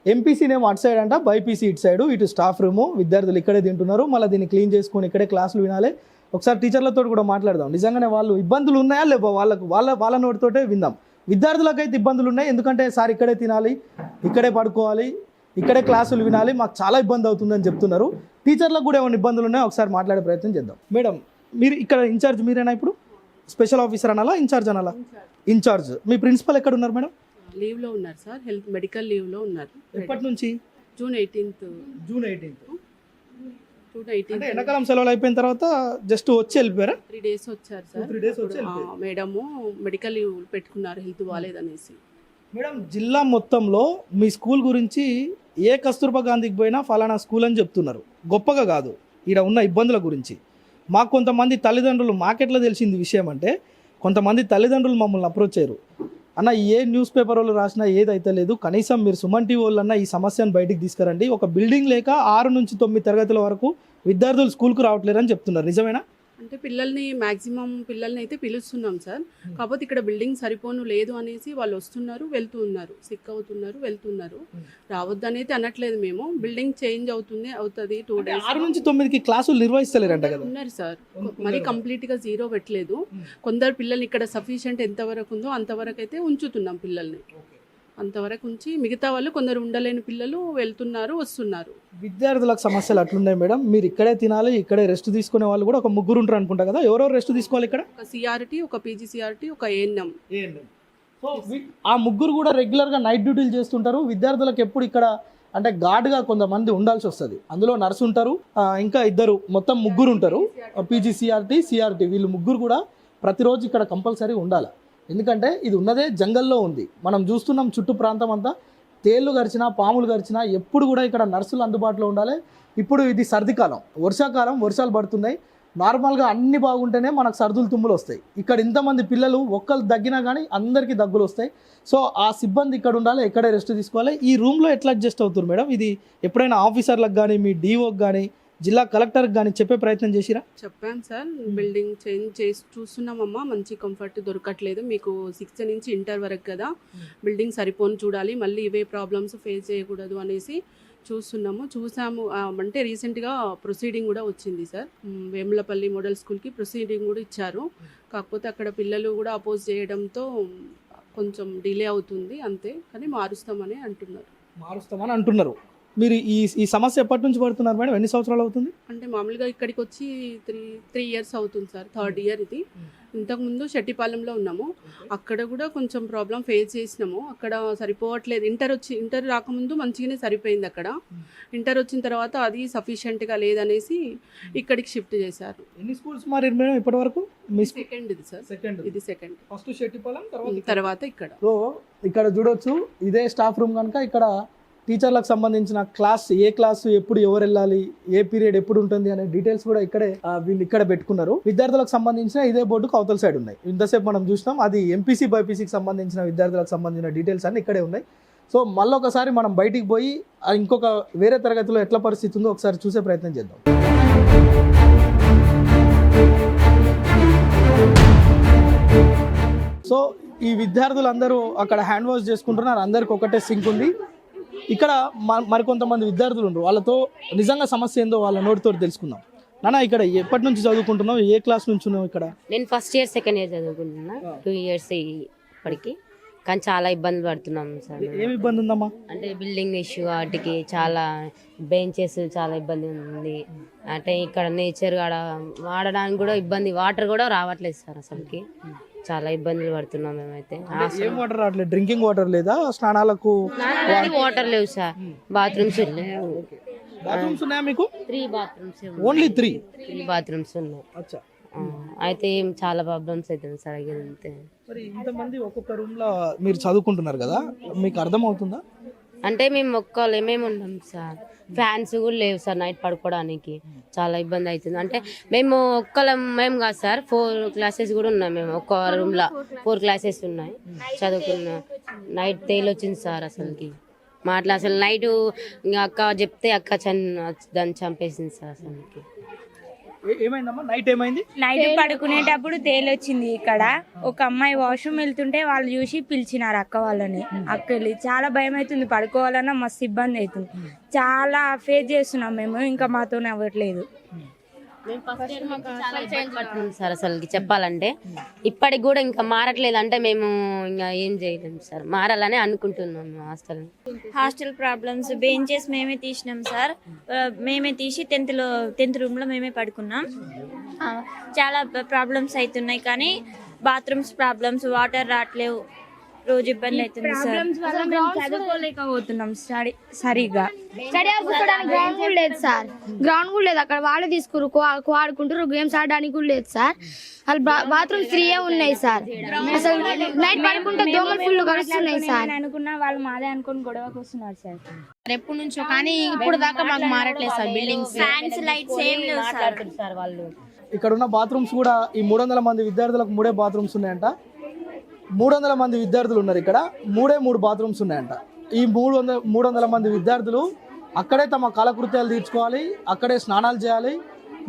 [SPEAKER 1] ఎంపీసీనేమో అటు సైడ్ అంట, బైపీసీ ఇటు సైడు, ఇటు స్టాఫ్ రూము, విద్యార్థులు ఇక్కడే తింటున్నారు. మళ్ళీ దీన్ని క్లీన్ చేసుకొని ఇక్కడే క్లాసులు వినాలి. ఒకసారి టీచర్లతో కూడా మాట్లాడదాం, నిజంగానే వాళ్ళు ఇబ్బందులు ఉన్నాయా లేవో వాళ్ళ నోటితోటే విందాం. విద్యార్థులకైతే ఇబ్బందులు ఉన్నాయి, ఎందుకంటే సార్ ఇక్కడే తినాలి, ఇక్కడే పడుకోవాలి, ఇక్కడే క్లాసులు వినాలి, మాకు చాలా ఇబ్బంది అవుతుందని చెప్తున్నారు. టీచర్లకు కూడా ఏమైనా ఇబ్బందులు ఉన్నాయో ఒకసారి మాట్లాడే ప్రయత్నం చేద్దాం. మేడం, మీరు ఇక్కడ ఇన్ఛార్జ్ మీరేనా? ఇప్పుడు స్పెషల్ ఆఫీసర్ అనాలా, ఇన్ఛార్జ్ అనాలా? ఇన్ఛార్జ్. మీ ప్రిన్సిపల్ ఎక్కడ ఉన్నారు మేడం?
[SPEAKER 6] లీవ్లో ఉన్నారు సార్, హెల్త్ మెడికల్ లీవ్లో ఉన్నారు.
[SPEAKER 1] ఎప్పటి నుంచి?
[SPEAKER 6] June 18th.
[SPEAKER 1] అంటే ఎండాకాలం సెలవులు అయిపోయిన తర్వాత జస్ట్ వచ్చి వెళ్ళిపోయారా?
[SPEAKER 6] 3 days వచ్చారు సార్.
[SPEAKER 1] 3 days వచ్చి వెళ్ళిపోయారు.
[SPEAKER 6] మేడము మెడికల్ లీవ్ పెట్టుకున్నారు, హెల్త్ బాగాలేదనేసి.
[SPEAKER 1] మేడం, జిల్లా మొత్తంలో మీ స్కూల్ గురించి ఏ కస్తూర్బా గాంధీకి పోయినా ఫలానా స్కూల్ అని చెప్తున్నారు, గొప్పగా కాదు, ఈడ ఉన్న ఇబ్బందుల గురించి. మాకు కొంతమంది తల్లిదండ్రులు, మాకెట్లా తెలిసింది విషయం అంటే, కొంతమంది తల్లిదండ్రులు మమ్మల్ని అప్రోచ్ అయ్యారు. అన్న, ఏ న్యూస్ పేపర్ వాళ్ళు రాసినా ఏదైతే లేదు, కనీసం మీరు సుమన్ టీవీ వాళ్ళన్నా ఈ సమస్యను బయటికి తీసుకురండి. ఒక బిల్డింగ్ లేక 6 నుంచి 9 తరగతుల వరకు విద్యార్థులు స్కూల్కు రావట్లేరని చెప్తున్నారు, నిజమేనా?
[SPEAKER 6] అంటే మ్యాక్సిమం పిల్లల్ని అయితే పిలుస్తున్నాం సార్, కాకపోతే ఇక్కడ బిల్డింగ్ సరిపోను లేదు అనేసి వాళ్ళు వస్తున్నారు, వెళ్తూ ఉన్నారు, సిక్ అవుతున్నారు, వెళ్తున్నారు. రావద్దు అనేది అనట్లేదు మేము, బిల్డింగ్ చేంజ్ అవుతుంది 2 days.
[SPEAKER 1] 6 నుంచి 9కి క్లాసులు నిర్వహిస్తలేరంట కదా?
[SPEAKER 6] ఉన్నారు సార్, మరి కంప్లీట్గా 0 పెట్టలేదు. కొందరు పిల్లల్ని ఇక్కడ సఫిషియెంట్ ఎంతవరకు ఉందో అంతవరకు అయితే ఉంచుతున్నాం పిల్లల్ని, అంతవరకు ఉంచి మిగతా వాళ్ళు కొందరు ఉండలేని పిల్లలు వెళ్తున్నారు, వస్తున్నారు.
[SPEAKER 1] విద్యార్థులకు సమస్యలు అట్లున్నాయి మేడం. మీరు ఇక్కడే తినాలి, ఇక్కడే రెస్ట్ తీసుకునే వాళ్ళు కూడా ఒక 3 ఉంటారు అనుకుంటా కదా? ఎవరెవరు రెస్ట్ తీసుకోవాలి ఇక్కడ?
[SPEAKER 6] ఒక సిఆర్టీ, ఒక పీజీసీఆర్టీ, ఒక ఏఎన్ఎం.
[SPEAKER 1] సో ఆ 3 కూడా రెగ్యులర్గా నైట్ డ్యూటీలు చేస్తుంటారు. విద్యార్థులకు ఎప్పుడు ఇక్కడ అంటే గార్డ్గా కొంతమంది ఉండాల్సి వస్తుంది. అందులో నర్సు ఉంటారు, ఇంకా 2 మొత్తం 3 ఉంటారు. పీజీసీఆర్టీ, సిఆర్టీ, వీళ్ళు 3 కూడా ప్రతిరోజు ఇక్కడ కంపల్సరీ ఉండాలి. ఎందుకంటే ఇది ఉన్నదే జంగల్లో ఉంది. మనం చూస్తున్నాం చుట్టూ ప్రాంతం అంతా తేళ్లు గరిచినా, పాములు గరిచినా ఎప్పుడు కూడా ఇక్కడ నర్సులు అందుబాటులో ఉండాలి. ఇప్పుడు ఇది సర్దికాలం, వర్షాకాలం, వర్షాలు పడుతున్నాయి. నార్మల్గా అన్ని బాగుంటేనే మనకు సర్దులు తుమ్ములు వస్తాయి. ఇక్కడ ఇంతమంది పిల్లలు ఒక్కరు దగ్గినా కానీ అందరికీ దగ్గులు వస్తాయి. సో ఆ సిబ్బంది ఇక్కడ ఉండాలి, ఎక్కడే రెస్ట్ తీసుకోవాలి. ఈ రూమ్లో ఎట్లా అడ్జస్ట్ అవుతారు మేడం? ఇది ఎప్పుడైనా ఆఫీసర్లకు కానీ, మీ డీఓకి కానీ, జిల్లా కలెక్టర్కి కానీ చెప్పే ప్రయత్నం చేసిరా?
[SPEAKER 6] చెప్పాను సార్, బిల్డింగ్ చేంజ్ చేసి చూస్తున్నామమ్మా, మంచి కంఫర్ట్ దొరకట్లేదు మీకు. 6th నుంచి ఇంటర్ వరకు కదా, బిల్డింగ్ సరిపోను చూడాలి, మళ్ళీ ఇవే ప్రాబ్లమ్స్ ఫేస్ చేయకూడదు అనేసి చూసాము. అంటే రీసెంట్గా ప్రొసీడింగ్ కూడా వచ్చింది సార్, వేములపల్లి మోడల్ స్కూల్కి ప్రొసీడింగ్ కూడా ఇచ్చారు. కాకపోతే అక్కడ పిల్లలు కూడా అపోజ్ చేయడంతో కొంచెం డిలే అవుతుంది అంతే, కానీ మారుస్తామని అంటున్నారు.
[SPEAKER 1] మారుస్తామని అంటున్నారు. మీరు ఈ సమస్య ఎప్పటి నుంచి పడుతున్నారు మేడం? ఎన్ని సంవత్సరాలు అవుతుంది?
[SPEAKER 6] అంటే మామూలుగా ఇక్కడికి వచ్చి త్రీ ఇయర్స్ అవుతుంది సార్, 3rd ఇయర్ ఇది. ఇంతకుముందు శెట్టిపాలెంలో ఉన్నాము, అక్కడ కూడా కొంచెం ప్రాబ్లం ఫేస్ చేసినాము. అక్కడ సరిపోవట్లేదు. ఇంటర్ రాకముందు మంచిగానే సరిపోయింది అక్కడ. ఇంటర్ వచ్చిన తర్వాత అది సఫిషియెంట్గా లేదనేసి ఇక్కడికి షిఫ్ట్ చేశారు.
[SPEAKER 1] ఎన్ని స్కూల్స్ మారారు మేడం ఇప్పటి వరకు?
[SPEAKER 6] సెకండ్ ఇది సార్, ఇది సెకండ్.
[SPEAKER 1] ఫస్ట్ శెట్టిపాలెం,
[SPEAKER 6] తర్వాత ఇక్కడ.
[SPEAKER 1] సో ఇక్కడ చూడొచ్చు, ఇదే స్టాఫ్ రూమ్ కనుక. ఇక్కడ టీచర్లకు సంబంధించిన ఏ క్లాసు ఎప్పుడు ఎవరు వెళ్ళాలి, ఏ పీరియడ్ ఎప్పుడు ఉంటుంది అనే డీటెయిల్స్ కూడా ఇక్కడే వీళ్ళు ఇక్కడ పెట్టుకున్నారు. విద్యార్థులకు సంబంధించిన ఇదే బోర్డుకు అవతల సైడ్ ఉన్నాయి. ఇంతసేపు మనం చూసినాం, అది ఎంపీసీ బైపీసీకి సంబంధించిన విద్యార్థులకు సంబంధించిన డీటెయిల్స్ అన్ని ఇక్కడే ఉన్నాయి. సో మళ్ళొకసారి మనం బయటికి పోయి ఇంకొక వేరే తరగతిలో ఎట్లా పరిస్థితి ఉందో ఒకసారి చూసే ప్రయత్నం చేద్దాం. సో ఈ విద్యార్థులందరూ అక్కడ హ్యాండ్ వాష్ చేసుకుంటున్నారు. అందరికి ఒకటే సింక్ ఉంది. ఇక్కడ మరికొంతమంది విద్యార్థులు ఉన్నారు. వాళ్ళతో నిజంగా సమస్య ఏందో వాళ్ళ నోటితో తెలుసుకుందాం. నాన్న, ఇక్కడ ఎప్పటి నుంచి చదువుకుంటున్నావు? ఏ క్లాస్ నుంచి ఉన్నావు ఇక్కడ?
[SPEAKER 7] నేను ఫస్ట్ ఇయర్ సెకండ్ ఇయర్ చదువుకుంటున్నా. 2 years ఇప్పటికి, కానీ చాలా ఇబ్బందులు పడుతున్నాం సార్.
[SPEAKER 1] ఏమి ఇబ్బంది ఉందమ్మా?
[SPEAKER 7] అంటే బిల్డింగ్ ఇష్యూ, వాటికి చాలా బెంచెస్ చాలా ఇబ్బంది ఉంది. అంటే ఇక్కడ నేచర్ కూడా వాడడానికి కూడా ఇబ్బంది, వాటర్ కూడా రావట్లేదు సార్. అసలుకి చాలా ఇబ్బందులు పడుతున్నాం మేమైతే.
[SPEAKER 1] ఏం వాటర్ రావట్లేదు? డ్రింకింగ్ వాటర్ లేదా? స్నానాలకు
[SPEAKER 7] వాటర్ లేవు సార్. బాత్రూమ్స్ లేవు.
[SPEAKER 1] బాత్రూమ్స్ ఉన్నాయా మీకు?
[SPEAKER 7] 3 bathrooms.
[SPEAKER 1] ఓన్లీ 3
[SPEAKER 7] bathrooms ఉన్నాయి.
[SPEAKER 1] అచ్చా.
[SPEAKER 7] అయితే చాలా ప్రాబ్లమ్స్ అవుతుంది సార్. అంతే.
[SPEAKER 1] మరి ఇంతమంది ఒక్కొక్క రూమ్ లో మీరు చదువుకుంటున్నారు కదా, మీకు అర్థం అవుతుందా?
[SPEAKER 7] అంటే మేము ఏమేమి ఉన్నాం సార్. ఫ్యాన్స్ కూడా లేవు సార్ నైట్ పడుకోవడానికి. చాలా ఇబ్బంది అవుతుంది. అంటే మేము మేము కాదు సార్, 4 classes కూడా ఉన్నాం. మేము ఒక్క రూమ్లో 4 classes ఉన్నాయి. చదువుకున్నాం. నైట్ తేలొచ్చింది సార్. అసలుకి అసలు నైట్ అక్క చెప్తే దాన్ని చంపేసింది సార్. అసలుకి
[SPEAKER 1] ఏమైందమ్మా? నైట్ ఏమైంది?
[SPEAKER 5] నైట్ పడుకునేటప్పుడు తేలొచ్చింది. ఇక్కడ ఒక అమ్మాయి వాష్రూమ్ వెళ్తుంటే వాళ్ళు చూసి పిలిచినారు అక్క వాళ్ళని. అక్క వెళ్ళి చాలా భయం అవుతుంది, పడుకోవాలన్నా మస్తు ఇబ్బంది అవుతుంది. చాలా ఫేస్ చేస్తున్నాం మేము, ఇంకా మాతో అవ్వట్లేదు
[SPEAKER 7] సార్. అసలు చెప్పాలంటే ఇప్పటికి కూడా ఇంకా మారట్లేదు. అంటే మేము ఇంకా ఏం చేయలేము సార్, మారాలని అనుకుంటున్నాం.
[SPEAKER 4] హాస్టల్ ప్రాబ్లమ్స్, బెంచెస్ మేమే తీసినాం సార్. మేమే తీసి 10th room లో మేమే పడుకున్నాం. చాలా ప్రాబ్లమ్స్ అవుతున్నాయి, కానీ బాత్రూమ్స్ ప్రాబ్లమ్స్, వాటర్ రావట్లేవు, రోజు ఇబ్బంది అవుతుంది సార్.
[SPEAKER 5] చదువుకోలేకపోతున్నాం సరిగా.
[SPEAKER 3] గ్రౌండ్ కూడా లేదు సార్. గ్రౌండ్ కూడా లేదు. అక్కడ వాళ్ళే తీసుకురు ఆడుకుంటారు. గేమ్స్ ఆడడానికి కూడా లేదు సార్. వాళ్ళు బాత్రూమ్స్ 3 ఉన్నాయి సార్. అసలు నైట్ పడుకుంటే దోమలు ఫుల్ కలుస్తున్నాయి సార్.
[SPEAKER 5] అనుకున్నా వాళ్ళు మాదే అనుకుని గొడవకు వస్తున్నారు సార్.
[SPEAKER 3] ఎప్పటి నుంచో, కానీ ఇప్పుడు దాకా మాకు మారట్లేదు సార్. బిల్డింగ్స్,
[SPEAKER 4] ఫ్యాన్స్, లైట్స్ ఏం లేవు సార్.
[SPEAKER 7] వాళ్ళు
[SPEAKER 1] ఇక్కడ ఉన్న బాత్రూమ్స్ కూడా ఈ 300 మంది విద్యార్థులకు 3 బాత్రూమ్స్ ఉన్నాయంట. 300 మంది విద్యార్థులు ఉన్నారు ఇక్కడ. 3 బాత్రూమ్స్ ఉన్నాయంట. ఈ 300 మంది విద్యార్థులు అక్కడే తమ కాలకృత్యాలు తీర్చుకోవాలి, అక్కడే స్నానాలు చేయాలి.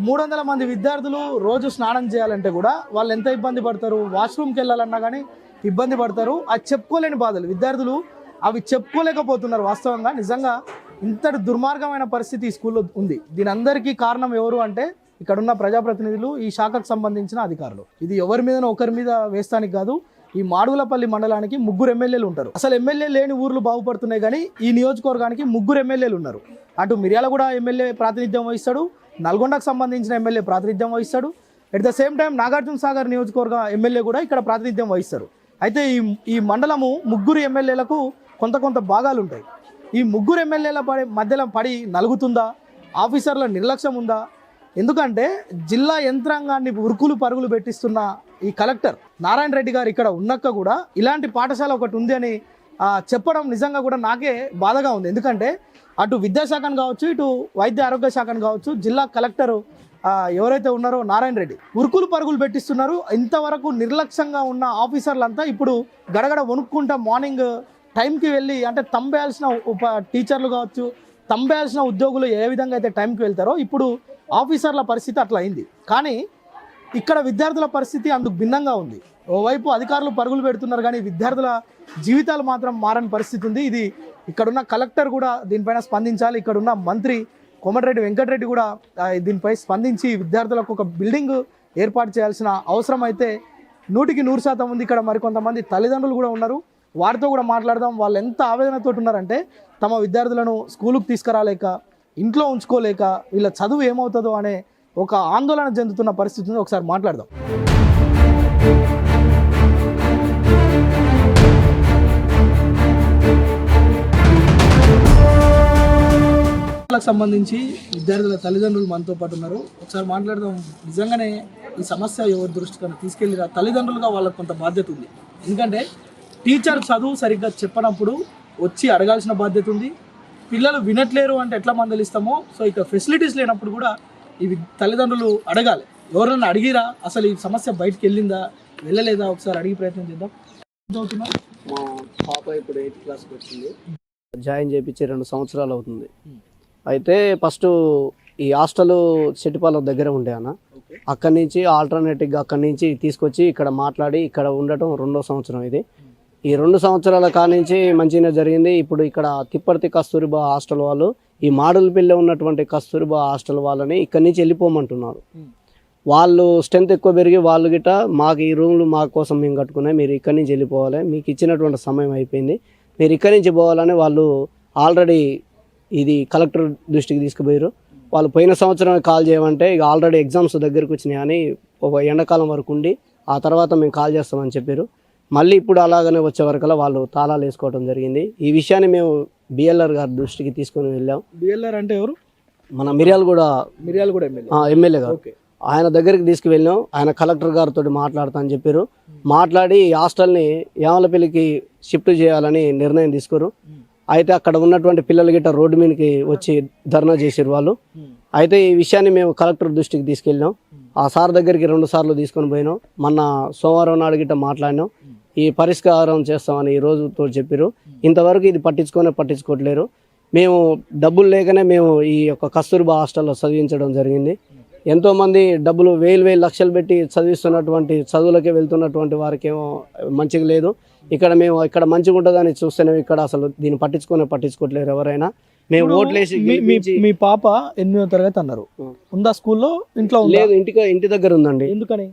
[SPEAKER 1] 300 మంది విద్యార్థులు రోజు స్నానం చేయాలంటే కూడా వాళ్ళు ఎంత ఇబ్బంది పడతారు. వాష్రూమ్కి వెళ్ళాలన్నా కానీ ఇబ్బంది పడతారు. అది చెప్పుకోలేని బాధలు. విద్యార్థులు అవి చెప్పుకోలేకపోతున్నారు. వాస్తవంగా నిజంగా ఇంతటి దుర్మార్గమైన పరిస్థితి ఈ స్కూల్లో ఉంది. దీని అందరికీ కారణం ఎవరు అంటే ఇక్కడున్న ప్రజాప్రతినిధులు, ఈ శాఖకు సంబంధించిన అధికారులు. ఇది ఎవరి మీదనో ఒకరి మీద వేస్తానికి కాదు. ఈ మాడుగులపల్లి మండలానికి 3 ఎమ్మెల్యేలు ఉంటారు. అసలు ఎమ్మెల్యే లేని ఊర్లు బాగుపడుతున్నాయి, కానీ ఈ నియోజకవర్గానికి 3 ఎమ్మెల్యేలు ఉన్నారు. అటు మిర్యాలగూడ ఎమ్మెల్యే ప్రాతినిధ్యం వహిస్తాడు, నల్గొండకు సంబంధించిన ఎమ్మెల్యే ప్రాతినిధ్యం వహిస్తాడు. At the same time Nagarjuna Sagar నియోజకవర్గ ఎమ్మెల్యే కూడా ఇక్కడ ప్రాతినిధ్యం వహిస్తారు. అయితే ఈ మండలము 3 ఎమ్మెల్యేలకు కొంత భాగాలు ఉంటాయి. ఈ 3 ఎమ్మెల్యేల మధ్యలో పడి నలుగుతుందా? ఆఫీసర్ల నిర్లక్ష్యం ఉందా? ఎందుకంటే జిల్లా యంత్రాంగాన్ని ఉరుకులు పరుగులు పెట్టిస్తున్న ఈ కలెక్టర్ నారాయణ రెడ్డి గారు ఇక్కడ ఉన్నాక కూడా ఇలాంటి పాఠశాల ఒకటి ఉంది అని చెప్పడం నిజంగా కూడా నాకే బాధగా ఉంది. ఎందుకంటే అటు విద్యాశాఖను కావచ్చు, ఇటు వైద్య ఆరోగ్య శాఖను కావచ్చు, జిల్లా కలెక్టర్ ఎవరైతే ఉన్నారో నారాయణ రెడ్డి ఉరుకులు పరుగులు పెట్టిస్తున్నారు. ఇంతవరకు నిర్లక్ష్యంగా ఉన్న ఆఫీసర్లంతా ఇప్పుడు గడగడ వణుక్కుంటా మార్నింగ్ టైంకి వెళ్ళి, అంటే తంబేయాల్సిన టీచర్లు కావచ్చు, తంబేయాల్సిన ఉద్యోగులు ఏ విధంగా అయితే టైంకి వెళ్తారో ఇప్పుడు ఆఫీసర్ల పరిస్థితి అట్లా అయింది. కానీ ఇక్కడ విద్యార్థుల పరిస్థితి అందుకు భిన్నంగా ఉంది. ఓవైపు అధికారులు పరుగులు పెడుతున్నారు, కానీ విద్యార్థుల జీవితాలు మాత్రం మారని పరిస్థితి ఉంది. ఇది ఇక్కడున్న కలెక్టర్ కూడా దీనిపైన స్పందించాలి. ఇక్కడున్న మంత్రి కోమటిరెడ్డి వెంకటరెడ్డి కూడా దీనిపై స్పందించి విద్యార్థులకు ఒక బిల్డింగ్ ఏర్పాటు చేయాల్సిన అవసరం అయితే 100% ఉంది. ఇక్కడ మరికొంతమంది తల్లిదండ్రులు కూడా ఉన్నారు, వారితో కూడా మాట్లాడదాం. వాళ్ళు ఎంత ఆవేదనతో ఉన్నారంటే తమ విద్యార్థులను స్కూలుకు తీసుకురాలేక, ఇంట్లో ఉంచుకోలేక వీళ్ళ చదువు ఏమవుతుందో అనే ఒక ఆందోళన చెందుతున్న పరిస్థితి ఉంది. ఒకసారి మాట్లాడదాం. సంబంధించి విద్యార్థుల తల్లిదండ్రులు మనతో పాటు ఉన్నారు. ఒకసారి మాట్లాడదాం. నిజంగానే ఈ సమస్య ఎవరి దృష్టికి తీసుకెళ్ళిరా? తల్లిదండ్రులుగా వాళ్ళకు కొంత బాధ్యత ఉంది. ఎందుకంటే టీచర్ చదువు సరిగ్గా చెప్పనప్పుడు వచ్చి అడగాల్సిన బాధ్యత ఉంది. పిల్లలు వినట్లేరు అంటే ఎట్లా మందలిస్తామో, సో ఇక్కడ ఫెసిలిటీస్ లేనప్పుడు కూడా ఇవి తల్లిదండ్రులు అడగాలి. ఎవరైనా అడిగిరా అసలు ఈ సమస్య బయటికి వెళ్ళిందా వెళ్ళలేదా ఒకసారి అడిగి ప్రయత్నం చేద్దాం.
[SPEAKER 8] మా పాప ఇప్పుడు 8th క్లాస్కి వచ్చింది. జాయిన్ చేయించి 2 సంవత్సరాలు అవుతుంది. అయితే ఫస్ట్ ఈ హాస్టల్ చెట్టిపాలెం దగ్గర ఉండే అన్న, అక్కడి నుంచి ఆల్టర్నేటివ్గా అక్కడి నుంచి తీసుకొచ్చి ఇక్కడ మాట్లాడి ఇక్కడ ఉండటం 2వ సంవత్సరం ఇది. ఈ 2 సంవత్సరాల కానించి మంచిగా జరిగింది. ఇప్పుడు ఇక్కడ తిప్పర్తి కస్తూరిబా హాస్టల్ వాళ్ళు ఈ మాడులపల్లి ఉన్నటువంటి కస్తూరిబా హాస్టల్ వాళ్ళని ఇక్కడి నుంచి వెళ్ళిపోమంటున్నారు. వాళ్ళు స్ట్రెంత్ ఎక్కువ పెరిగి వాళ్ళు గిట్ట మాకు ఈ రూమ్లు మా కోసం మేము కట్టుకున్నాయి, మీరు ఇక్కడి నుంచి వెళ్ళిపోవాలి, మీకు ఇచ్చినటువంటి సమయం అయిపోయింది, మీరు ఇక్కడి నుంచి పోవాలని వాళ్ళు ఆల్రెడీ ఇది కలెక్టర్ దృష్టికి తీసుకుపోయారు. వాళ్ళు పోయిన సంవత్సరం కాల్ చేయమంటే ఇక ఆల్రెడీ ఎగ్జామ్స్ దగ్గరికి వచ్చినాయి అని ఒక ఎండాకాలం వరకు ఉండి ఆ తర్వాత మేము కాల్ చేస్తామని చెప్పారు. మళ్ళీ ఇప్పుడు అలాగనే వచ్చే వరకల్లా వాళ్ళు తాళాలు వేసుకోవడం జరిగింది. ఈ విషయాన్ని మేము బిఎల్ఆర్ గారి దృష్టికి తీసుకొని వెళ్ళాం.
[SPEAKER 1] బిఎల్ఆర్ అంటే ఎవరు?
[SPEAKER 8] మన మిర్యాలగూడ ఎమ్మెల్యే గారు, ఆయన దగ్గరికి తీసుకువెళ్ళాం. ఆయన కలెక్టర్ గారితో మాట్లాడతా అని చెప్పారు. మాట్లాడి ఈ హాస్టల్ని యామలపల్లికి షిఫ్ట్ చేయాలని నిర్ణయం తీసుకోరు. అయితే అక్కడ ఉన్నటువంటి పిల్లలు గిట్ట రోడ్డు మీదకి వచ్చి ధర్నా చేసారు వాళ్ళు. అయితే ఈ విషయాన్ని మేము కలెక్టర్ దృష్టికి తీసుకెళ్ళినాం. ఆ సార్ దగ్గరికి 2 సార్లు తీసుకొని పోయినాం. మొన్న సోమవారం నాడు గిట్ట మాట్లాడినాం. ఈ పరిష్కారం చేస్తామని ఈ రోజుతో చెప్పారు. ఇంతవరకు ఇది పట్టించుకోవట్లేరు. మేము డబ్బులు లేకనే మేము ఈ యొక్క కస్తూరిబా హాస్టల్లో చదివించడం జరిగింది. ఎంతోమంది డబ్బులు వేలు లక్షలు పెట్టి చదివిస్తున్నటువంటి చదువులకే వెళ్తున్నటువంటి వారికి ఏమో మంచిగా లేదు. ఇక్కడ మేము ఇక్కడ మంచిగా ఉంటుందని చూస్తేనే ఇక్కడ అసలు దీన్ని పట్టించుకోవట్లేరు ఎవరైనా. మేము ఓట్లేసి
[SPEAKER 1] మీ పాప 8వ తరగతి అన్నారు, ఉందా స్కూల్లో? ఇంట్లో లేదు,
[SPEAKER 8] ఇంటి దగ్గర ఉందండి.
[SPEAKER 1] ఎందుకని?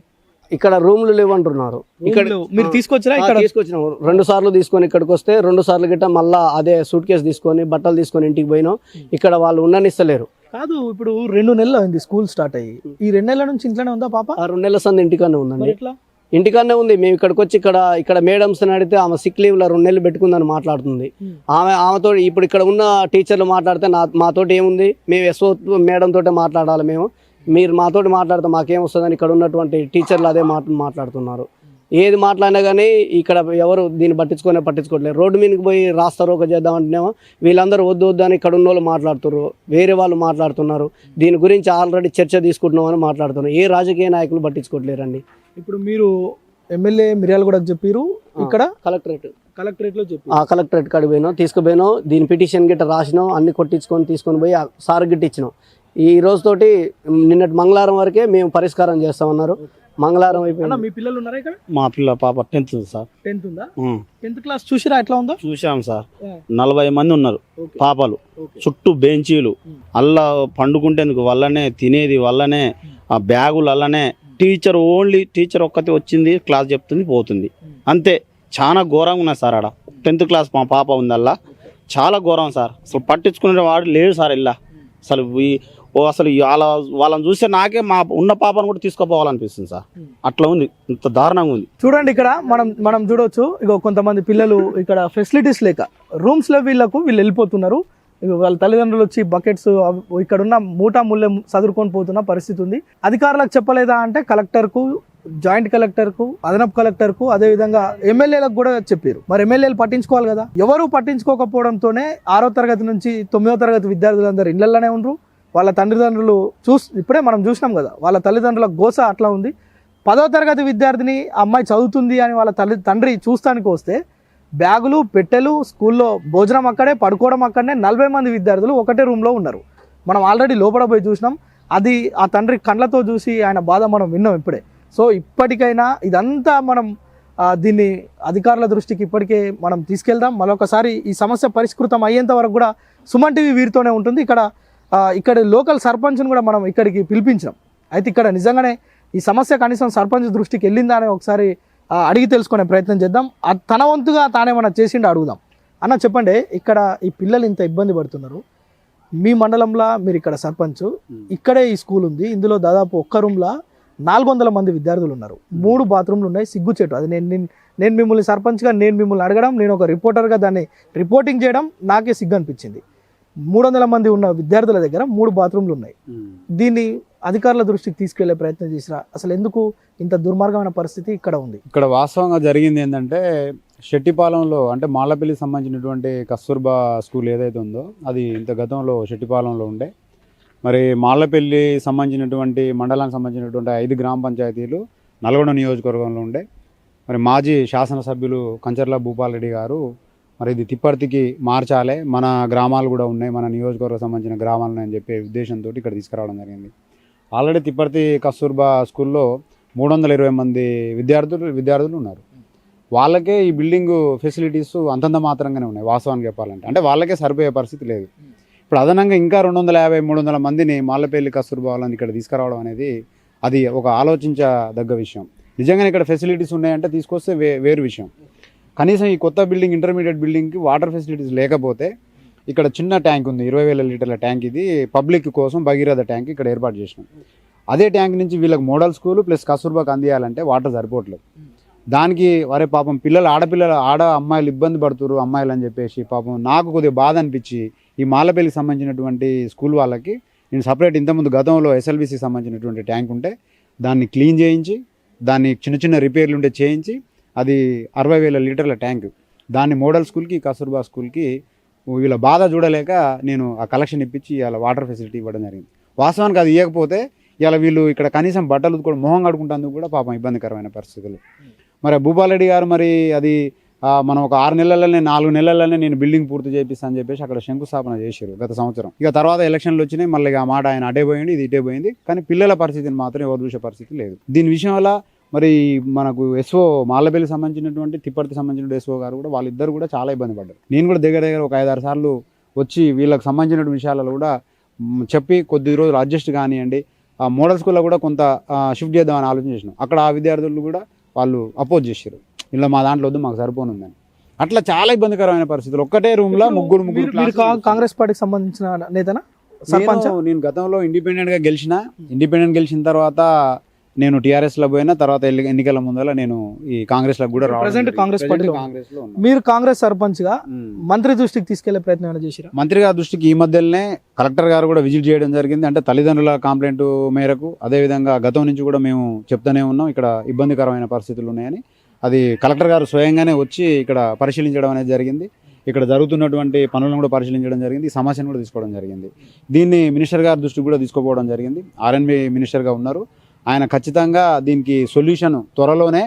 [SPEAKER 8] ఇక్కడ రూమ్లు లేవంటున్నారు. ఇక్కడ
[SPEAKER 1] మీరు తీసుకొచ్చినా? ఇక్కడ తీసుకొచ్చినాం
[SPEAKER 8] 2 సార్లు తీసుకొని ఇక్కడికి వస్తే 2 సార్లు గిట్ట మళ్ళా అదే సూట్ కేసు తీసుకొని బట్టలు తీసుకొని ఇంటికి పోయినాం. ఇక్కడ వాళ్ళు ఉండనిస్తలేరు.
[SPEAKER 1] కాదు, ఇప్పుడు 2 నెలలు అయింది స్కూల్ స్టార్ట్ అయ్యి. ఈ 2 నెలల నుంచి ఇంట్లోనే ఉందా పాప?
[SPEAKER 8] 2 నెలల సంది ఇంటికానే ఉందండి.
[SPEAKER 1] ఎట్లా?
[SPEAKER 8] ఇంటికానే ఉంది. మేము ఇక్కడికి వచ్చి ఇక్కడ మేడమ్స్ అడిగితే ఆమె సిక్ లీవ్ లో 2 నెలలు పెట్టుకుందని మాట్లాడుతుంది. ఆమెతో ఇప్పుడు ఇక్కడ ఉన్న టీచర్లు మాట్లాడితే మాతోటి ఏముంది, మేము ఎస్ఓ మేడం తోటే మాట్లాడాలి. మీరు మాతోటి మాట్లాడితే మాకేం వస్తుందని ఇక్కడ ఉన్నటువంటి టీచర్లు అదే మాట్లాడుతున్నారు. ఏది మాట్లాడినా కానీ ఇక్కడ ఎవరు దీన్ని పట్టించుకోవట్లేదు. రోడ్డు మీదకి పోయి రాస్తారోక చేద్దామంటేనేమో వీళ్ళందరూ వద్దు అని ఇక్కడ ఉన్న వాళ్ళు మాట్లాడుతున్నారు, వేరే వాళ్ళు మాట్లాడుతున్నారు. దీని గురించి ఆల్రెడీ చర్చ తీసుకుంటున్నామని మాట్లాడుతున్నారు. ఏ రాజకీయ నాయకులు పట్టించుకోవట్లేరండి.
[SPEAKER 1] ఇప్పుడు మీరు ఎమ్మెల్యే మిర్యాలగూడకు చెప్పారు, ఇక్కడ కలెక్టరేట్ లో చెప్పి
[SPEAKER 8] కలెక్టరేట్ కాడికి పోయినాం, తీసుకుపోయినాం. దీని పిటిషన్ గిట్ట రాసినాం, అన్ని తీసుకొని పోయి సార్ గిట్ట ఇచ్చినాం. ఈ రోజుతోటి నిన్నటి మంగళవారం వరకే మేము పరిష్కారం చేస్తామన్నారు. మంగళవారం అయిపోయింది.
[SPEAKER 1] మీ పిల్లలు ఉన్నారా ఇక్కడ?
[SPEAKER 9] మా పిల్ల పాప 10th సార్.
[SPEAKER 1] 10th ఉందా? 10th క్లాస్ చూసిరా ఎట్లా ఉందో?
[SPEAKER 9] చూసాం సార్. 40 మంది ఉన్నారు పాపలు, చుట్టూ బెంచీలు, అల్లా పండుకుంటేందుకు వల్లనే, తినేది వల్లనే, ఆ బ్యాగులు వల్లనే. టీచర్ ఒక్కతే వచ్చింది, క్లాస్ చెప్తుంది, పోతుంది, అంతే. చాలా ఘోరంగా ఉన్నది సార్. ఆడ 10th క్లాస్ మా పాప ఉంది, అల్లా చాలా ఘోరం సార్. అసలు పట్టించుకునే వాడు లేడు సార్. ఇలా అసలు వాళ్ళని చూస్తే నాకే మా ఉన్న పాపను కూడా తీసుకుపోవాలనిపిస్తుంది సార్. అట్లా ఉంది, ఇంత దారుణంగా ఉంది.
[SPEAKER 1] చూడండి, ఇక్కడ మనం చూడవచ్చు. ఇక కొంతమంది పిల్లలు ఇక్కడ ఫెసిలిటీస్ లేక రూమ్స్ లో వీళ్ళు వెళ్ళిపోతున్నారు. వాళ్ళ తల్లిదండ్రులు వచ్చి బకెట్స్ ఇక్కడ ఉన్న మూటా ముళ్ళె చదువుకొని పోతున్న పరిస్థితి ఉంది. అధికారులకు చెప్పలేదా అంటే కలెక్టర్కు, జాయింట్ కలెక్టర్కు, అదనపు కలెక్టర్కు, అదేవిధంగా ఎమ్మెల్యేలకు కూడా చెప్పారు. మరి ఎమ్మెల్యేలు పట్టించుకోవాలి కదా. ఎవరు పట్టించుకోకపోవడంతోనే 6వ తరగతి నుంచి 9వ తరగతి విద్యార్థులందరూ ఇళ్లలోనే ఉండరు. వాళ్ళ తల్లిదండ్రులు ఇప్పుడే మనం చూసినాం కదా, వాళ్ళ తల్లిదండ్రుల గోస అట్లా ఉంది. 10వ తరగతి విద్యార్థిని అమ్మాయి చదువుతుంది అని వాళ్ళ తండ్రి చూస్తానికి వస్తే బ్యాగులు, పెట్టెలు, స్కూల్లో భోజనం అక్కడే, పడుకోవడం అక్కడనే. 40 మంది విద్యార్థులు ఒకటే రూమ్లో ఉన్నారు. మనం ఆల్రెడీ లోపల పోయి చూసినాం. అది ఆ తండ్రి కళ్ళతో చూసి ఆయన బాధ మనం విన్నాం ఇప్పుడే. సో ఇప్పటికైనా ఇదంతా మనం దీన్ని అధికారుల దృష్టికి ఇప్పటికే మనం తీసుకెళ్దాం. మరొకసారి ఈ సమస్య పరిష్కృతం అయ్యేంత వరకు కూడా సుమన్ టీవీ వీరితోనే ఉంటుంది. ఇక్కడ లోకల్ సర్పంచ్ని కూడా మనం ఇక్కడికి పిలిపించాం. అయితే ఇక్కడ నిజంగానే ఈ సమస్య కనీసం సర్పంచ్ దృష్టికి వెళ్ళిందా అని ఒకసారి అడిగి తెలుసుకునే ప్రయత్నం చేద్దాం. తన వంతుగా తానేమన్నా చేసిండో అడుగుదాం. అన్న చెప్పండి, ఇక్కడ ఈ పిల్లలు ఇంత ఇబ్బంది పడుతున్నారు, మీ మండలంలో మీరు ఇక్కడ సర్పంచ్, ఇక్కడే ఈ స్కూల్ ఉంది, ఇందులో దాదాపు ఒక్క రూమ్లో 400 మంది విద్యార్థులు ఉన్నారు, 3 బాత్రూమ్లు ఉన్నాయి, సిగ్గుచేటు. అది నేను మిమ్మల్ని సర్పంచ్గా నేను మిమ్మల్ని అడగడం, నేను ఒక రిపోర్టర్గా దాన్ని రిపోర్టింగ్ చేయడం నాకే సిగ్గు అనిపించింది. 300 మంది ఉన్న విద్యార్థుల దగ్గర 3 బాత్రూమ్లు ఉన్నాయి. దీన్ని అధికారుల దృష్టికి తీసుకెళ్లే ప్రయత్నం చేసిరా? అసలు ఎందుకు ఇంత దుర్మార్గమైన పరిస్థితి ఇక్కడ ఉంది?
[SPEAKER 10] ఇక్కడ వాస్తవంగా జరిగింది ఏంటంటే, శెట్టిపాలెంలో అంటే మాళ్ళపల్లికి సంబంధించినటువంటి కస్తూర్బా స్కూల్ ఏదైతే ఉందో అది ఇంత గతంలో శెట్టిపాలెంలో ఉండే. మరి మాళ్ళపల్లి సంబంధించినటువంటి మండలానికి సంబంధించినటువంటి 5 గ్రామ పంచాయతీలు నల్గొండ నియోజకవర్గంలో ఉండే. మరి మాజీ శాసనసభ్యులు కంచర్ల భూపాలరెడ్డి గారు మరి ఇది తిప్పర్తికి మార్చాలి, మన గ్రామాలు కూడా ఉన్నాయి, మన నియోజకవర్గం సంబంధించిన గ్రామాలు ఉన్నాయని చెప్పే ఉద్దేశంతో ఇక్కడ తీసుకురావడం జరిగింది. ఆల్రెడీ తిప్పర్తి కస్తూర్బా స్కూల్లో 320 మంది విద్యార్థులు ఉన్నారు. వాళ్ళకే ఈ బిల్డింగ్ ఫెసిలిటీస్ అంతంత మాత్రంగానే ఉన్నాయి వాస్తవానికి చెప్పాలంటే. అంటే వాళ్ళకే సరిపోయే పరిస్థితి లేదు. ఇప్పుడు అదనంగా ఇంకా 250-300 మందిని మాళ్ళపల్లి కస్తూర్బా వాళ్ళని ఇక్కడ తీసుకురావడం అనేది అది ఒక ఆలోచించదగ్గ విషయం. నిజంగానే ఇక్కడ ఫెసిలిటీస్ ఉన్నాయంటే తీసుకొస్తే వేరు విషయం. కనీసం ఈ కొత్త బిల్డింగ్ ఇంటర్మీడియట్ బిల్డింగ్కి వాటర్ ఫెసిలిటీస్ లేకపోతే ఇక్కడ చిన్న ట్యాంక్ ఉంది, 20,000 లీటర్ల ట్యాంక్. ఇది పబ్లిక్ కోసం భగీరథ ట్యాంక్ ఇక్కడ ఏర్పాటు చేసినాం. అదే ట్యాంక్ నుంచి వీళ్ళకి మోడల్ స్కూల్ ప్లస్ కస్తూర్బాకి అందియాలంటే వాటర్ సరిపోవట్లేదు. దానికి వరే పాపం ఆడ అమ్మాయిలు ఇబ్బంది పడుతున్నారు అమ్మాయిలు అని చెప్పేసి పాపం నాకు కొద్దిగా బాధ అనిపించి ఈ మాళ్ళపల్లికి సంబంధించినటువంటి స్కూల్ వాళ్ళకి నేను సపరేట్ ఇంతకుముందు గతంలో ఎస్ఎల్బిసికి సంబంధించినటువంటి ట్యాంక్ ఉంటే దాన్ని క్లీన్ చేయించి దాన్ని చిన్న రిపేర్లు ఉంటే చేయించి అది 60,000 లీటర్ల ట్యాంక్ దాన్ని మోడల్ స్కూల్కి కస్తూర్బా స్కూల్కి వీళ్ళ బాధ చూడలేక నేను ఆ కలెక్షన్ ఇప్పించి ఇలా వాటర్ ఫెసిలిటీ ఇవ్వడం జరిగింది. వాస్తవానికి అది ఇవ్వకపోతే ఇలా వీళ్ళు ఇక్కడ కనీసం బట్టలు కూడా మొహం కడుకుంటేందుకు కూడా పాపం ఇబ్బందికరమైన పరిస్థితులు. మరి భూపాలరెడ్డి గారు మరి అది మనం ఒక 6 నెలలనే 4 నెలలనే నేను బిల్డింగ్ పూర్తి చేపిస్తాను అని చెప్పేసి అక్కడ శంకుస్థాపన చేశారు గత సంవత్సరం. ఇక తర్వాత ఎలక్షన్లు వచ్చినాయి, మళ్ళీ ఆ మాట ఆయన అటే పోయింది, ఇది ఇటే పోయింది. కానీ పిల్లల పరిస్థితిని మాత్రం ఎవరు చూసే పరిస్థితి లేదు. దీని విషయంలో మరి మనకు ఎస్ఓ మాళ్ళపల్లికి సంబంధించినటువంటి తిప్పర్తికి సంబంధించిన ఎస్ఓ గారు కూడా వాళ్ళిద్దరు కూడా చాలా ఇబ్బంది పడ్డారు. నేను కూడా దగ్గర ఒక 5-6 సార్లు వచ్చి వీళ్ళకి సంబంధించిన విషయాలలో కూడా చెప్పి కొద్ది రోజులు అడ్జస్ట్ కానివ్వండి, ఆ మోడల్ స్కూల్లో కూడా కొంత షిఫ్ట్ చేద్దామని ఆలోచన చేసినాం. అక్కడ ఆ విద్యార్థులు కూడా వాళ్ళు అపోజ్ చేశారు, ఇలా మా దాంట్లో వద్దు మాకు సరిపోనుందని. అట్లా చాలా ఇబ్బందికరమైన పరిస్థితులు. ఒక్కటే రూమ్లో ముగ్గురు
[SPEAKER 1] కాంగ్రెస్ పార్టీకి సంబంధించిన నేతనా?
[SPEAKER 10] నేను గతంలో ఇండిపెండెంట్గా గెలిచిన తర్వాత నేను టీఆర్ఎస్లో పోయినా, తర్వాత ఎన్నికల ముందర నేను ఈ కాంగ్రెస్లో కూడా
[SPEAKER 1] కాంగ్రెస్ పార్టీలో. మీరు కాంగ్రెస్ సర్పంచ్గా మంత్రి దృష్టికి తీసుకెళ్లే ప్రయత్నం ఏమైనా చేశారా?
[SPEAKER 10] మంత్రి గారి దృష్టికి ఈ మధ్యలోనే కలెక్టర్ గారు కూడా విజిట్ చేయడం జరిగింది. అంటే తల్లిదండ్రుల కంప్లైంట్ మేరకు, అదేవిధంగా గతం నుంచి కూడా మేము చెప్తూనే ఉన్నాం ఇక్కడ ఇబ్బందికరమైన పరిస్థితులు ఉన్నాయని. అది కలెక్టర్ గారు స్వయంగానే వచ్చి ఇక్కడ పరిశీలించడం అనేది జరిగింది. ఇక్కడ జరుగుతున్నటువంటి పనులను కూడా పరిశీలించడం జరిగింది, ఈ సమస్యను కూడా తీసుకోవడం జరిగింది. దీన్ని మినిస్టర్ గారి దృష్టికి కూడా తీసుకుపోవడం జరిగింది. ఆర్ఎన్బి మినిస్టర్గా ఉన్నారు ఆయన. ఖచ్చితంగా దీనికి త్వరలోనే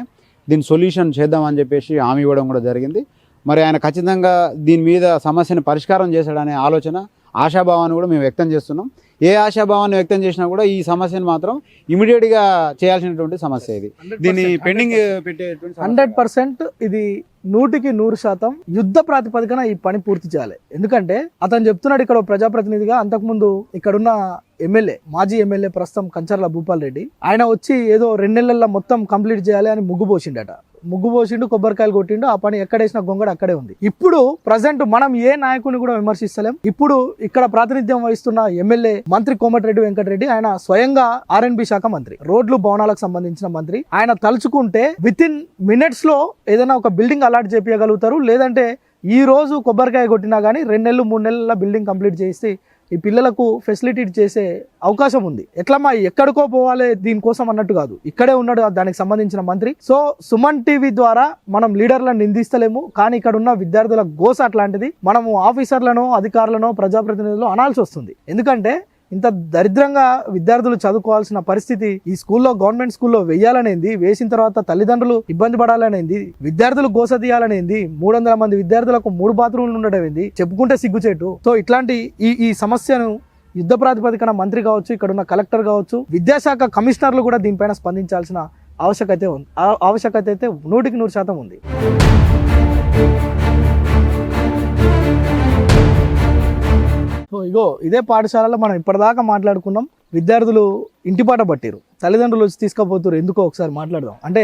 [SPEAKER 10] సొల్యూషన్ చేద్దామని చెప్పేసి హామీ ఇవ్వడం కూడా జరిగింది. మరి ఆయన ఖచ్చితంగా దీని మీద సమస్యను పరిష్కారం చేశాడనే ఆలోచన, ఆశాభావాన్ని కూడా మేము వ్యక్తం చేస్తున్నాం. ఏ ఆశాభావాన్ని వ్యక్తం చేసినా కూడా ఈ సమస్యను మాత్రం ఇమీడియట్గా చేయాల్సినటువంటి సమస్య ఇది. దీన్ని పెండింగ్ పెట్టేటువంటి
[SPEAKER 1] 100% ఇది 100% యుద్ధ ప్రాతిపదికన ఈ పని పూర్తి చేయాలి. ఎందుకంటే అతను చెప్తున్నాడు ఇక్కడ ప్రజాప్రతినిధిగా, అంతకుముందు ఇక్కడున్న మాజీ ఎమ్మెల్యే ప్రస్తుతం కంచర్ల భూపాలరెడ్డి, ఆయన వచ్చి ఏదో 2 నెలల్లో మొత్తం కంప్లీట్ చేయాలి అని ముగ్గు పోసిండు, కొబ్బరికాయలు కొట్టిండు, ఆ పని ఎక్కడేసిన గొంగడ అక్కడే ఉంది. ఇప్పుడు ప్రజెంట్ మనం ఏ నాయకుని కూడా విమర్శిస్తలేం. ఇప్పుడు ఇక్కడ ప్రాతినిధ్యం వహిస్తున్న ఎమ్మెల్యే మంత్రి కోమటిరెడ్డి వెంకటరెడ్డి, ఆయన స్వయంగా ఆర్ఎన్బి శాఖ మంత్రి, రోడ్లు భవనాలకు సంబంధించిన మంత్రి. ఆయన తలుచుకుంటే వితిన్ మినిట్స్ లో ఏదైనా ఒక బిల్డింగ్ అలాట్ చేపించగలుగుతారు. లేదంటే ఈ రోజు కొబ్బరికాయ కొట్టినా కానీ 2 నెలలు 3 నెలల బిల్డింగ్ కంప్లీట్ చేసి ఈ పిల్లలకు ఫెసిలిటీ చేసే అవకాశం ఉంది. ఎట్లమ్మా ఎక్కడికో పోవాలి దీనికోసం అన్నట్టు కాదు, ఇక్కడే ఉన్నాడు దానికి సంబంధించిన మంత్రి. సో సుమన్ టీవీ ద్వారా మనం లీడర్లను నిందిస్తలేము, కానీ ఇక్కడ ఉన్న విద్యార్థుల గోస అట్లాంటిది. మనము ఆఫీసర్లను, అధికారులను, ప్రజాప్రతినిధులు అనాల్సి వస్తుంది. ఎందుకంటే ఇంత దరిద్రంగా విద్యార్థులు చదువుకోవాల్సిన పరిస్థితి ఈ స్కూల్లో, గవర్నమెంట్ స్కూల్లో వేయాలనేది, వేసిన తర్వాత తల్లిదండ్రులు ఇబ్బంది పడాలనేది, విద్యార్థులు గోస తీయాలనేది, 300 మంది విద్యార్థులకు 3 బాత్రూమ్లు ఉండడం ఏంది, చెప్పుకుంటే సిగ్గుచేటు. సో ఇట్లాంటి ఈ సమస్యను యుద్ధ ప్రాతిపదికన మంత్రి కావచ్చు, ఇక్కడ ఉన్న కలెక్టర్ కావచ్చు, విద్యాశాఖ కమిషనర్లు కూడా దీనిపైన స్పందించాల్సిన ఆవశ్యకత అయితే 100% ఉంది. సో ఇదే పాఠశాలలో మనం ఇప్పటిదాకా మాట్లాడుకున్నాం. విద్యార్థులు ఇంటిపాట పట్టిరు, తల్లిదండ్రులు వచ్చి తీసుకుపోతారు, ఎందుకో ఒకసారి మాట్లాడదాం. అంటే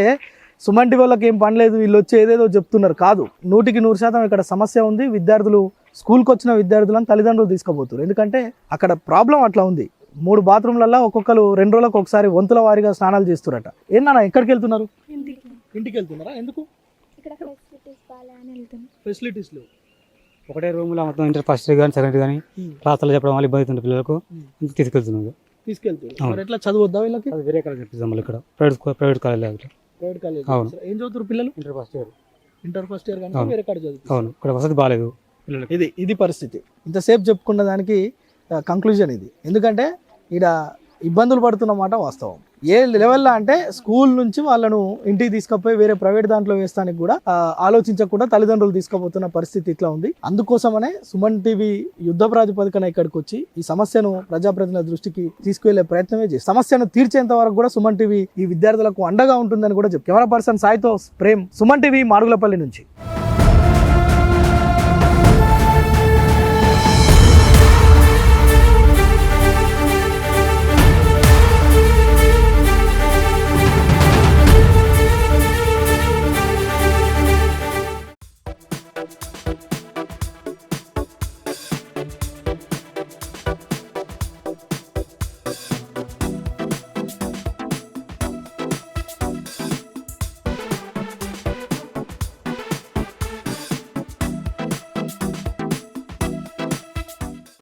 [SPEAKER 1] సుమన్ టీవీ వాళ్ళకి ఏం పని లేదు, వీళ్ళు వచ్చి ఏదేదో చెప్తున్నారు. కాదు, 100% ఇక్కడ సమస్య ఉంది. విద్యార్థులు స్కూల్కి వచ్చిన విద్యార్థులను తల్లిదండ్రులు తీసుకుపోతారు. ఎందుకంటే అక్కడ ప్రాబ్లం అట్లా ఉంది. 3 బాత్రూమ్లలో ఒక్కొక్కరు 2 రోజులకు ఒకసారి వంతుల వారీగా స్నానాలు చేస్తారట. ఏంటన్నా ఎక్కడికి వెళ్తున్నారు? ఇంటికి వెళ్తున్నారా? ఎందుకు? ఫెసిలిటీస్ లేవు.
[SPEAKER 11] ఒకటే రూమ్లో మొత్తం ఇంటర్ ఫస్ట్ కానీ సెకండ్ కానీ క్లాసులు చెప్పడం వల్ల ఇబ్బంది అవుతుంది పిల్లలకు, తీసుకెళ్తున్నారు.
[SPEAKER 1] మరి ఎట్లా చదవద్దా వీళ్ళకి?
[SPEAKER 11] అది వేరే కాలేజ్ చెప్పిస్తాం మళ్ళీ ఇక్కడ ప్రైవేట్ కాలేజ్.
[SPEAKER 1] Private college.
[SPEAKER 11] అవును.
[SPEAKER 1] ఏం చదువుతారు పిల్లలు?
[SPEAKER 11] Inter first year.
[SPEAKER 1] Inter first year కానీ వేరే కాలేజ్ చదువుతారు.
[SPEAKER 11] అవును, ఇక్కడ వసతి బాగాలేదు పిల్లలకి.
[SPEAKER 1] ఇది పరిస్థితి. ఇంతసేపు చెప్పుకున్న దానికి కంక్లూజన్ ఇది. ఎందుకంటే ఇక్కడ ఇబ్బందులు పడుతున్నమాట వాస్తవం. ఏ లెవెల్లో అంటే స్కూల్ నుంచి వాళ్ళను ఇంటికి తీసుకుపోయి వేరే ప్రైవేట్ దాంట్లో వేస్తానికి కూడా ఆలోచించకుండా తల్లిదండ్రులు తీసుకుపోతున్న పరిస్థితి ఇట్లా ఉంది. అందుకోసమనే సుమన్ టీవీ యుద్ధ ప్రాతిపదికన ఇక్కడికి వచ్చి ఈ సమస్యను ప్రజాప్రతినిధుల దృష్టికి తీసుకువెళ్లే ప్రయత్నమే చేసి సమస్యను తీర్చేంత వరకు కూడా సుమన్ టీవీ ఈ విద్యార్థులకు అండగా ఉంటుందని కూడా చెప్పి కెమెరా పర్సన్ సాయితో ప్రేమ్, సుమన్ టీవీ, మాడుగులపల్లి నుంచి.